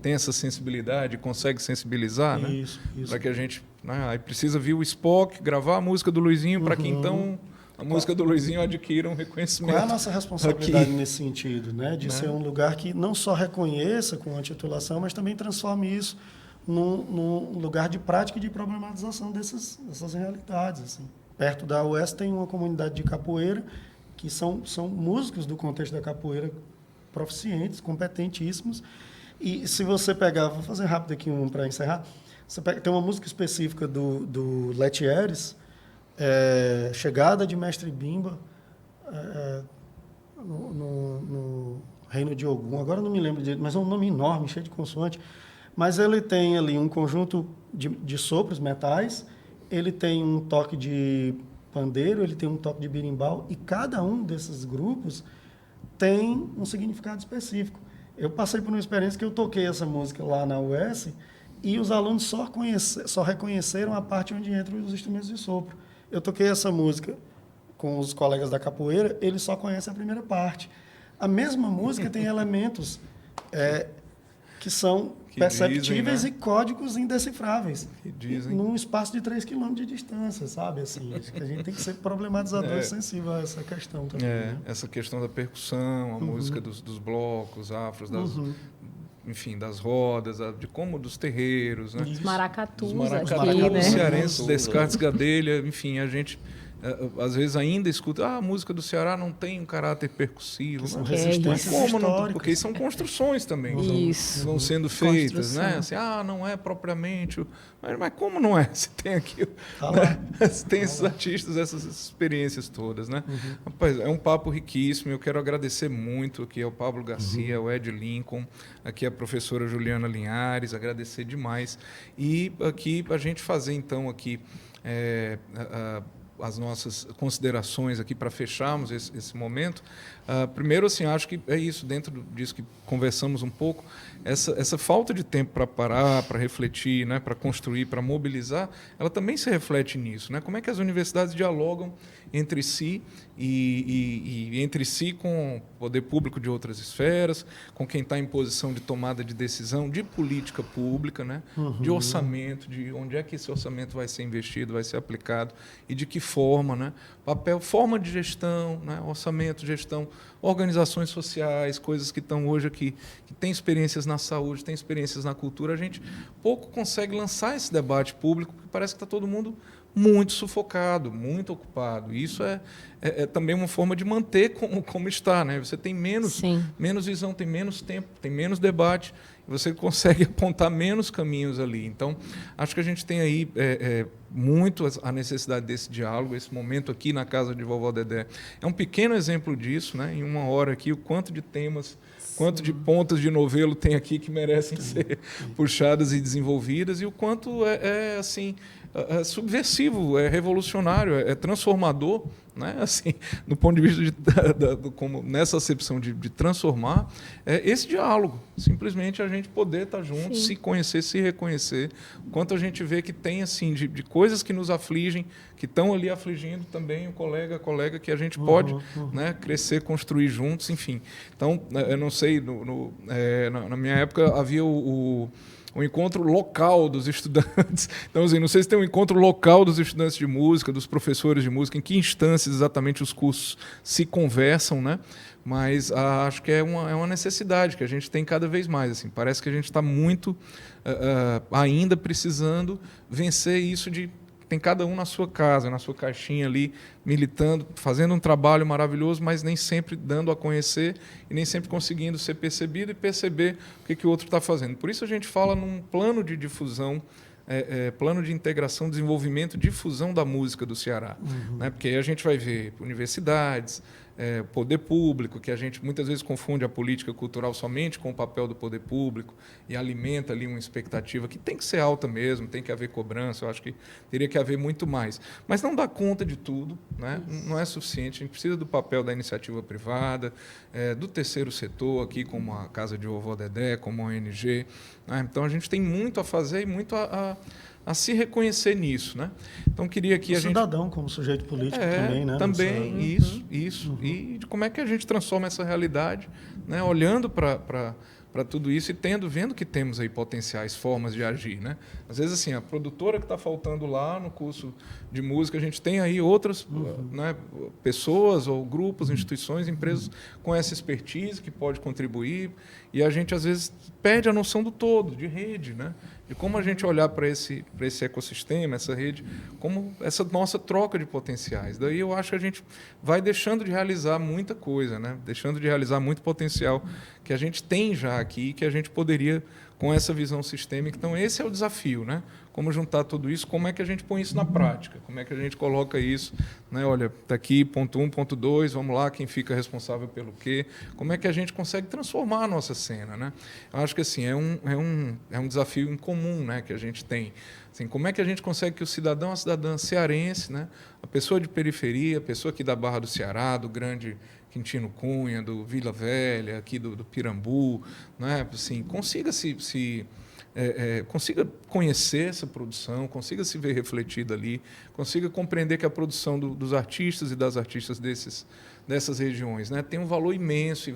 S1: tem essa sensibilidade, consegue sensibilizar, né?
S4: Isso.
S1: Para que a gente... Né? Aí precisa vir o Spock, gravar a música do Luizinho, para que então a música do Luizinho adquira um reconhecimento.
S4: Qual é a nossa responsabilidade
S1: aqui
S4: nesse sentido, né? De ser um lugar que não só reconheça com a titulação, mas também transforme isso num lugar de prática e de problematização dessas realidades. Assim. Perto da UES tem uma comunidade de capoeira, que são músicos do contexto da capoeira proficientes, competentíssimos. E se você pegar, vou fazer rápido aqui para encerrar, tem uma música específica do Letieres, Chegada de Mestre Bimba, no Reino de Ogum. Agora não me lembro direito, mas é um nome enorme, cheio de consoante. Mas ele tem ali um conjunto de sopros, metais, ele tem um toque de pandeiro, ele tem um toque de berimbau, e cada um desses grupos tem um significado específico. Eu passei por uma experiência que eu toquei essa música lá na UES e os alunos só reconheceram a parte onde entram os instrumentos de sopro. Eu toquei essa música com os colegas da capoeira, eles só conhecem a primeira parte. A mesma música tem elementos que são perceptíveis,
S1: dizem, né?
S4: E códigos indecifráveis.
S1: Que dizem.
S4: Num espaço de 3 km de distância, sabe? Assim, acho que a gente tem que ser problematizador e sensível a essa questão também. Né?
S1: Essa questão da percussão, a música dos blocos afros, enfim, das rodas, dos terreiros, né?
S3: Os maracatus,
S1: Os maracatus
S3: aqui, né?
S1: cearenses, Descartes, Gadelha, enfim, a gente às vezes ainda escuta, a música do Ceará não tem um caráter percussivo.
S4: São
S1: Mas
S4: resistências
S1: como não?
S4: históricas.
S1: Porque são construções também.
S3: Isso.
S1: Vão sendo feitas,
S3: Construção.
S1: né? Assim, não é propriamente... Mas como não é? Você tem aqui...
S4: Tá
S1: né?
S4: lá.
S1: Você tem esses artistas, essas experiências todas, né? Rapaz, é um papo riquíssimo. Eu quero agradecer muito aqui ao Pablo Garcia, ao Ed Lincoln, aqui a professora Juliana Linhares, agradecer demais. E aqui a gente fazer, então, aqui... as nossas considerações aqui para fecharmos esse momento. Primeiro, assim, acho que é isso, dentro disso que conversamos um pouco, essa falta de tempo para parar, para refletir, né, para construir, para mobilizar, ela também se reflete nisso, né? Como é que as universidades dialogam entre si e entre si com o poder público de outras esferas, com quem está em posição de tomada de decisão, de política pública, né? De orçamento, de onde é que esse orçamento vai ser investido, vai ser aplicado e de que forma, né? Papel, forma de gestão, né? Orçamento, gestão, organizações sociais, coisas que estão hoje aqui, que têm experiências na saúde, têm experiências na cultura, a gente pouco consegue lançar esse debate público, porque parece que está todo mundo muito sufocado, muito ocupado. E isso é também uma forma de manter como está, né? Você tem menos visão, tem menos tempo, tem menos debate, você consegue apontar menos caminhos ali. Então, acho que a gente tem aí muito a necessidade desse diálogo. Esse momento aqui na casa de Vovó Dedé é um pequeno exemplo disso, né? Em uma hora aqui, o quanto de temas, quanto de pontas de novelo tem aqui que merecem ser puxadas e desenvolvidas, e o quanto assim, subversivo, é revolucionário, é transformador, né? Assim, do ponto de vista como nessa acepção de transformar, esse diálogo, simplesmente a gente poder estar junto, se conhecer, se reconhecer, o quanto a gente vê que tem assim de coisas que nos afligem, que estão ali afligindo também o colega, que a gente pode né, crescer, construir juntos, enfim. Então, eu não sei, na minha época havia o encontro local dos estudantes. Então, assim, não sei se tem um encontro local dos estudantes de música, dos professores de música, em que instâncias exatamente os cursos se conversam, né? Mas acho que é uma necessidade que a gente tem cada vez mais. Assim, parece que a gente está muito ainda precisando vencer isso de tem cada um na sua casa, na sua caixinha ali, militando, fazendo um trabalho maravilhoso, mas nem sempre dando a conhecer e nem sempre conseguindo ser percebido e perceber o que o outro está fazendo. Por isso a gente fala num plano de difusão, plano de integração, desenvolvimento, difusão da música do Ceará. Né? Porque aí a gente vai ver universidades, poder público, que a gente muitas vezes confunde a política cultural somente com o papel do poder público e alimenta ali uma expectativa que tem que ser alta mesmo, tem que haver cobrança, eu acho que teria que haver muito mais. Mas não dá conta de tudo, né? Não é suficiente, a gente precisa do papel da iniciativa privada, do terceiro setor, aqui como a Casa de Vovó Dedé, como a ONG. Né? Então, a gente tem muito a fazer e muito a se reconhecer nisso, né? Então queria que a gente
S4: cidadão como sujeito político também, né?
S1: Também isso e de como é que a gente transforma essa realidade, né? Olhando para tudo isso e vendo que temos aí potenciais formas de agir, né? Às vezes assim a produtora que está faltando lá no curso de música, a gente tem aí outras né, pessoas ou grupos, instituições, empresas com essa expertise que pode contribuir e a gente às vezes perde a noção do todo, de rede, né? De como a gente olhar para esse ecossistema, essa rede, como essa nossa troca de potenciais. Daí eu acho que a gente vai deixando de realizar muita coisa, né? Deixando de realizar muito potencial que a gente tem já aqui e que a gente poderia com essa visão sistêmica. Então, esse é o desafio, né? Como juntar tudo isso, como é que a gente põe isso na prática, como é que a gente coloca isso, né? Olha, está aqui ponto 1, ponto 2, vamos lá, quem fica responsável pelo quê, como é que a gente consegue transformar a nossa cena, né? Eu acho que assim, é um desafio em comum, né, que a gente tem. Assim, como é que a gente consegue que o cidadão, a cidadã cearense, né, a pessoa de periferia, a pessoa aqui da Barra do Ceará, do Grande Quintino Cunha, do Vila Velha, aqui do Pirambu, né, assim, consiga consiga conhecer essa produção, consiga se ver refletida ali, consiga compreender que a produção dos artistas e das artistas dessas regiões, né, tem um valor imenso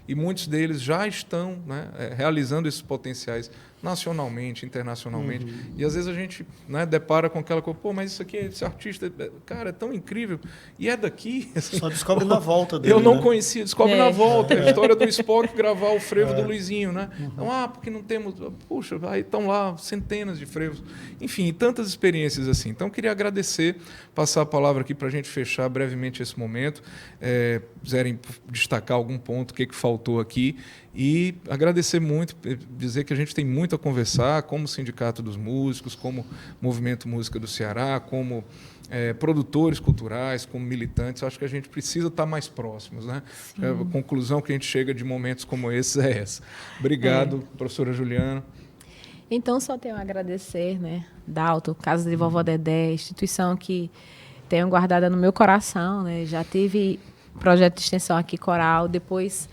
S1: e muitos deles já estão, né, realizando esses potenciais nacionalmente, internacionalmente. E às vezes a gente, né, depara com aquela coisa, pô, mas esse artista, cara, é tão incrível e é daqui. Assim,
S4: só descobre na volta dele.
S1: Eu não conhecia, descobre na volta. A história do Spock gravar o frevo do Luizinho, né? Então, porque não temos. Puxa, aí estão lá centenas de frevos. Enfim, tantas experiências assim. Então, eu queria agradecer, passar a palavra aqui para a gente fechar brevemente esse momento. Quiserem destacar algum ponto, o que faltou aqui. E agradecer muito, dizer que a gente tem muito a conversar, como Sindicato dos Músicos, como Movimento Música do Ceará, como produtores culturais, como militantes. Acho que a gente precisa estar mais próximos, né? A conclusão que a gente chega de momentos como esses é essa. Obrigado, professora Juliana.
S3: Então, só tenho a agradecer, né, Dalto, Casa de Vovó Dedé, instituição que tenho guardada no meu coração, né? Já tive projeto de extensão aqui, coral, depois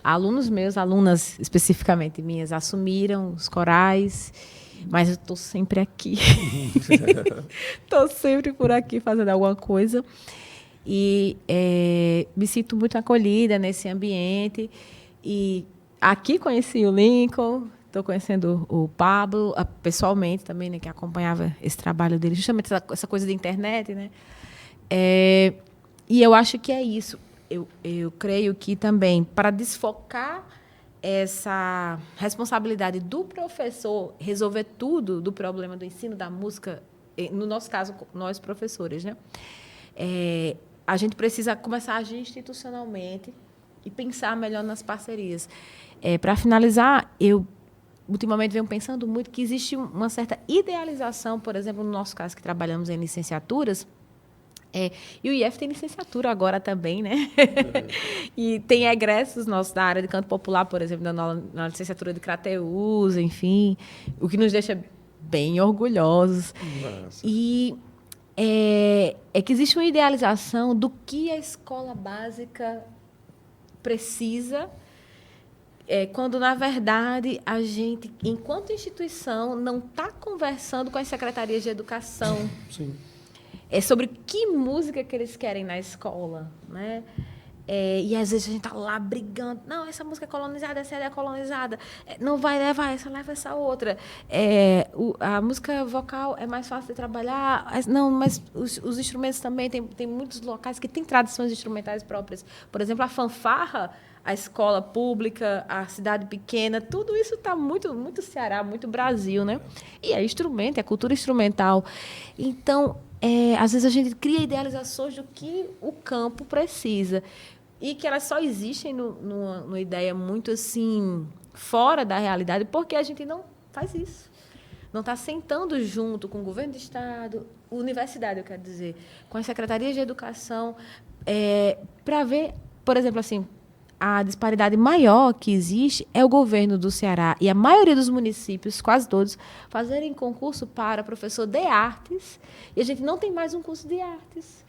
S3: alunos meus, alunas especificamente minhas, assumiram os corais, mas eu estou sempre aqui. Estou sempre por aqui fazendo alguma coisa. E me sinto muito acolhida nesse ambiente. E aqui conheci o Lincoln, estou conhecendo o Pablo, pessoalmente também, né, que acompanhava esse trabalho dele, justamente essa coisa de internet. Né? E eu acho que é isso. Eu creio que também, para desfocar essa responsabilidade do professor resolver tudo do problema do ensino da música, no nosso caso, nós professores, né? a gente precisa começar a agir institucionalmente e pensar melhor nas parcerias. Para finalizar, eu ultimamente venho pensando muito que existe uma certa idealização, por exemplo, no nosso caso que trabalhamos em licenciaturas, e o IF tem licenciatura agora também, né? E tem egressos nossos da área de canto popular, por exemplo, na licenciatura de Crateús, enfim, o que nos deixa bem orgulhosos.
S2: Nossa.
S3: E é que existe uma idealização do que a escola básica precisa, quando, na verdade, a gente, enquanto instituição, não está conversando com as secretarias de educação.
S4: Sim.
S3: Sobre que música que eles querem na escola, né? E às vezes a gente está lá brigando. Não, essa música é colonizada, essa é colonizada. Não vai levar essa, leva essa outra. A música vocal é mais fácil de trabalhar. Não, mas os instrumentos também. Tem muitos locais que têm tradições instrumentais próprias. Por exemplo, a fanfarra, a escola pública, a cidade pequena, tudo isso está muito, muito Ceará, muito Brasil, né? E é instrumento, é cultura instrumental. Então, às vezes a gente cria idealizações do que o campo precisa e que elas só existem numa ideia muito assim fora da realidade porque a gente não faz isso. Não está sentando junto com o governo do Estado, universidade, eu quero dizer, com as secretarias de educação, para ver, por exemplo, assim, a disparidade maior que existe é o governo do Ceará e a maioria dos municípios, quase todos, fazerem concurso para professor de artes e a gente não tem mais um curso de artes.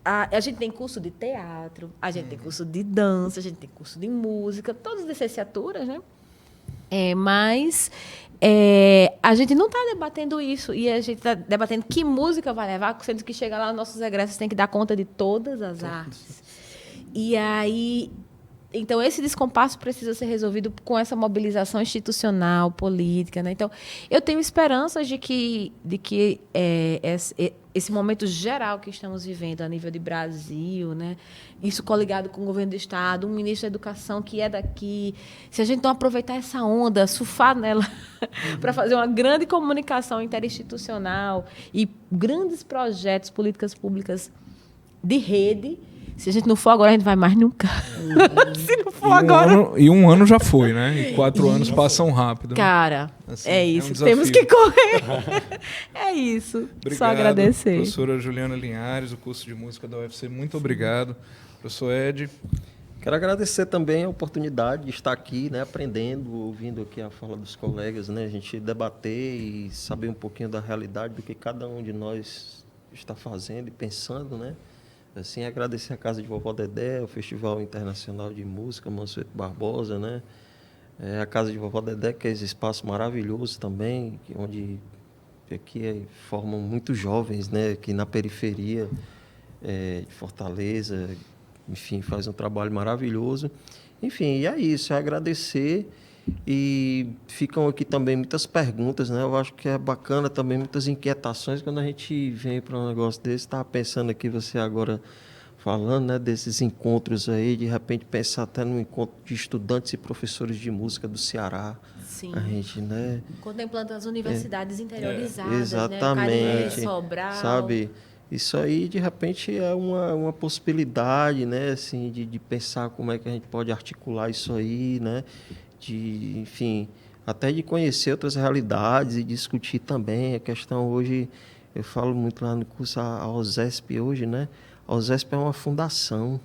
S3: A gente tem curso de teatro, a gente tem curso de dança, a gente tem curso de música, todas as licenciaturas, né? Mas a gente não está debatendo isso e a gente está debatendo que música vai levar, sendo que chega lá, nossos egressos têm que dar conta de todas as artes. E aí, então, esse descompasso precisa ser resolvido com essa mobilização institucional, política, né? Então, eu tenho esperanças de que esse momento geral que estamos vivendo a nível de Brasil, né? Isso coligado com o governo do Estado, um ministro da Educação que é daqui, se a gente não aproveitar essa onda, surfar nela para fazer uma grande comunicação interinstitucional e grandes projetos, políticas públicas de rede. Se a gente não for agora, a gente vai mais nunca. Se não for agora...
S1: E um ano já foi, né? E 4 anos passam rápido.
S3: Cara,
S1: Assim,
S3: é isso.
S1: um
S3: Temos que correr. É isso.
S1: Obrigado,
S3: só agradecer.
S1: Professora Juliana Linhares, do curso de música da UFC. Muito obrigado. Professor Ed.
S2: Quero agradecer também a oportunidade de estar aqui, né, aprendendo, ouvindo aqui a fala dos colegas, né, a gente debater e saber um pouquinho da realidade do que cada um de nós está fazendo e pensando, né? Assim, agradecer a Casa de Vovó Dedé, o Festival Internacional de Música Mansueto Barbosa, né? A Casa de Vovó Dedé, que é esse espaço maravilhoso também, onde aqui formam muitos jovens, né? Aqui na periferia de Fortaleza, enfim, faz um trabalho maravilhoso. Enfim, e é isso, é agradecer. E ficam aqui também muitas perguntas, né? Eu acho que é bacana também, muitas inquietações quando a gente vem para um negócio desse. Estava pensando aqui, você agora falando, né, desses encontros aí, de repente pensar até no encontro de estudantes e professores de música do Ceará.
S3: Sim.
S2: A gente, né?
S3: Contemplando as universidades interiorizadas,
S2: exatamente,
S3: né? Cariri, Sobral.
S2: Sabe? Isso aí, de repente, é uma possibilidade, né? Assim, de pensar como é que a gente pode articular isso aí, né? Enfim, até de conhecer outras realidades e discutir também a questão hoje, eu falo muito lá no curso, a OSESP hoje, né? A OSESP é uma fundação,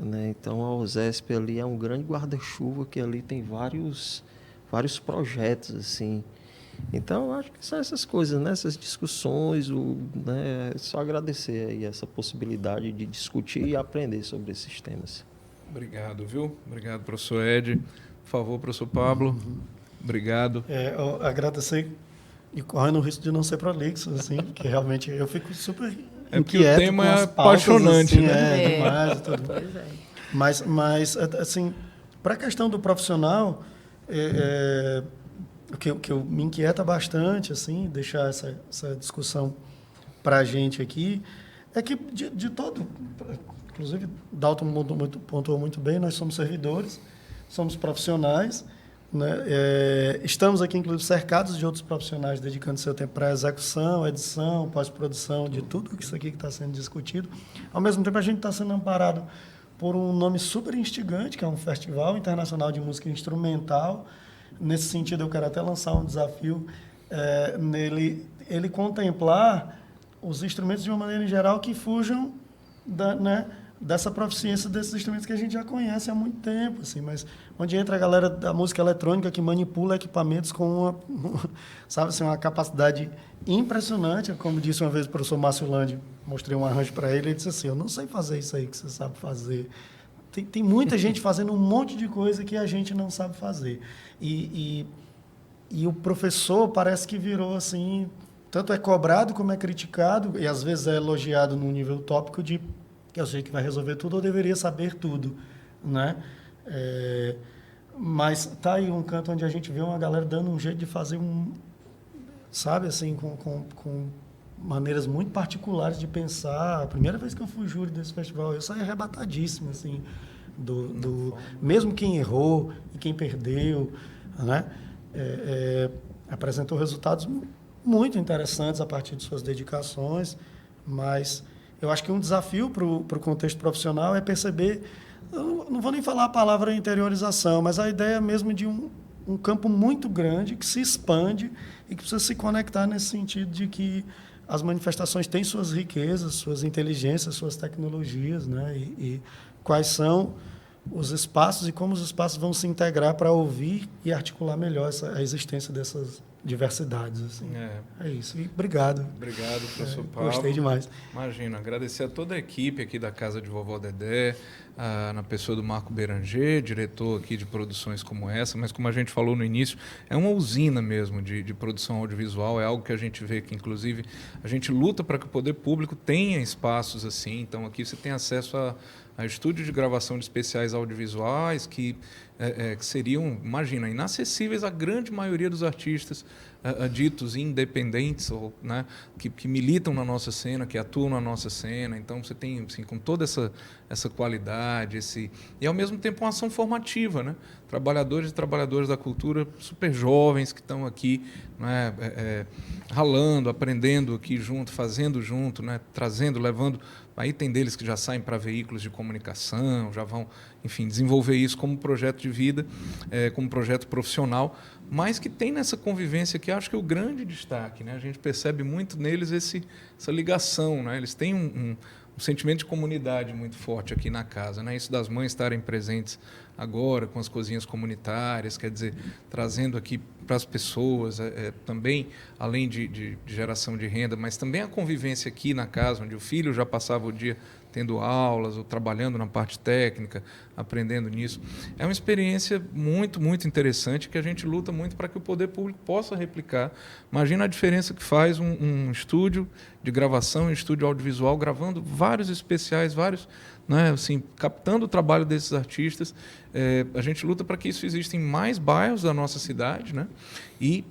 S2: né? Então a OSESP ali é um grande guarda-chuva que ali tem vários projetos, assim. Então, eu acho que são essas coisas, né? Essas discussões, né? É só agradecer aí essa possibilidade de discutir e aprender sobre esses temas.
S1: Obrigado, viu? Obrigado, professor Ed. Por favor, professor Pablo. Obrigado.
S4: Eu agradecer e correndo o risco de não ser prolixo, assim, que realmente eu fico super
S1: porque
S4: inquieto
S1: o tema
S4: com as
S1: é
S4: pautas,
S1: apaixonante,
S4: assim,
S1: né?
S4: Demais e tudo.
S3: Pois é.
S4: Mas assim, para a questão do profissional, o que eu me inquieta bastante, assim, deixar essa discussão para a gente aqui, é que de todo, inclusive Dalton pontuou muito bem, nós somos servidores, somos profissionais, né? Estamos aqui, inclusive, cercados de outros profissionais dedicando seu tempo para a execução, edição, pós-produção, de tudo isso aqui que está sendo discutido. Ao mesmo tempo, a gente está sendo amparado por um nome super instigante, que é um Festival Internacional de Música Instrumental. Nesse sentido, eu quero até lançar um desafio nele, ele contemplar os instrumentos de uma maneira em geral que fujam dessa proficiência desses instrumentos que a gente já conhece há muito tempo, assim, mas onde entra a galera da música eletrônica que manipula equipamentos com sabe, assim, uma capacidade impressionante. Como disse uma vez o professor Márcio Landi, mostrei um arranjo para ele, ele disse assim: eu não sei fazer isso aí que você sabe fazer. Tem muita gente fazendo um monte de coisa que a gente não sabe fazer. E o professor parece que virou assim, tanto é cobrado como é criticado, e às vezes é elogiado num nível tópico de que eu sei que vai resolver tudo, ou deveria saber tudo, né? Mas tá aí um canto onde a gente vê uma galera dando um jeito de fazer sabe, assim, com maneiras muito particulares de pensar. A primeira vez que eu fui júri desse festival, eu saí arrebatadíssimo, assim, mesmo quem errou e quem perdeu, né? Apresentou resultados muito interessantes a partir de suas dedicações, mas eu acho que um desafio para o contexto profissional é perceber, eu não vou nem falar a palavra interiorização, mas a ideia mesmo de um campo muito grande que se expande e que precisa se conectar nesse sentido de que as manifestações têm suas riquezas, suas inteligências, suas tecnologias, né? E quais são os espaços e como os espaços vão se integrar para ouvir e articular melhor a existência dessas diversidades. Assim. É isso. E obrigado.
S1: Obrigado, professor Pablo.
S4: Gostei demais.
S1: Imagina, agradecer a toda a equipe aqui da Casa de Vovó Dedé, na pessoa do Marco Beranger, diretor aqui de produções como essa, mas como a gente falou no início, é uma usina mesmo de produção audiovisual, é algo que a gente vê que, inclusive, a gente luta para que o poder público tenha espaços assim. Então, aqui você tem acesso a estúdio de gravação de especiais audiovisuais que seriam, imagina, inacessíveis à grande maioria dos artistas ditos independentes, ou, né, que militam na nossa cena, que atuam na nossa cena. Então, você tem, assim, com toda essa qualidade, e, ao mesmo tempo, uma ação formativa, né? Trabalhadores e trabalhadoras da cultura super jovens que estão aqui, né, ralando, aprendendo aqui junto, fazendo junto, né, trazendo, levando. Aí tem deles que já saem para veículos de comunicação, já vão, enfim, desenvolver isso como projeto de vida, como projeto profissional, mas que tem nessa convivência que acho que é o grande destaque, né? A gente percebe muito neles essa ligação, né? Eles têm um sentimento de comunidade muito forte aqui na casa, né? Isso das mães estarem presentes agora com as cozinhas comunitárias, quer dizer, trazendo aqui para as pessoas também, além de geração de renda, mas também a convivência aqui na casa, onde o filho já passava o dia tendo aulas ou trabalhando na parte técnica, aprendendo nisso. É uma experiência muito, muito interessante que a gente luta muito para que o poder público possa replicar. Imagina a diferença que faz um estúdio de gravação, um estúdio audiovisual, gravando vários especiais, vários, né, assim, captando o trabalho desses artistas. A gente luta para que isso exista em mais bairros da nossa cidade, né? E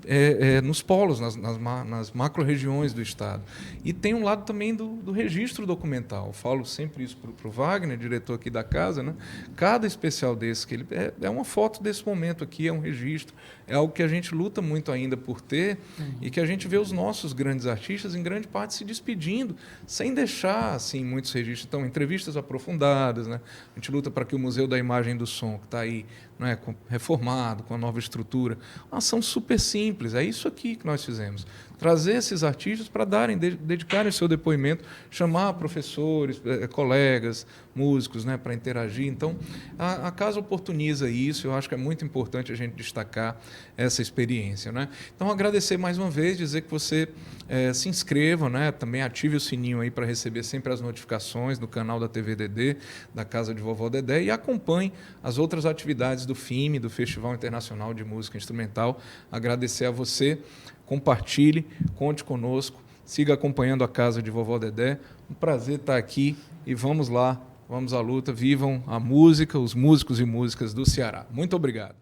S1: nos polos, nas macro-regiões do Estado. E tem um lado também do registro documental. Eu falo sempre isso para o Wagner, diretor aqui da casa, né? Cada especial desse, que ele é uma foto desse momento aqui, é um registro, é algo que a gente luta muito ainda por ter, e que a gente vê os nossos grandes artistas, em grande parte, se despedindo, sem deixar assim, muitos registros. Então, entrevistas aprofundadas, né? A gente luta para que o Museu da Imagem e do Som, que está aí, né, reformado, com a nova estrutura, uma ação super simples. É isso aqui que nós fizemos. Trazer esses artistas para dedicarem o seu depoimento, chamar professores, colegas, músicos, né, para interagir. Então, a casa oportuniza isso. Eu acho que é muito importante a gente destacar essa experiência, né? Então, agradecer mais uma vez, dizer que você se inscreva, né, também ative o sininho aí para receber sempre as notificações no canal da TV Dedé, da Casa de Vovó Dedé, e acompanhe as outras atividades do FIME, do Festival Internacional de Música Instrumental. Agradecer a você, compartilhe, conte conosco, siga acompanhando a Casa de Vovó Dedé. Um prazer estar aqui e vamos lá, vamos à luta, vivam a música, os músicos e músicas do Ceará. Muito obrigado.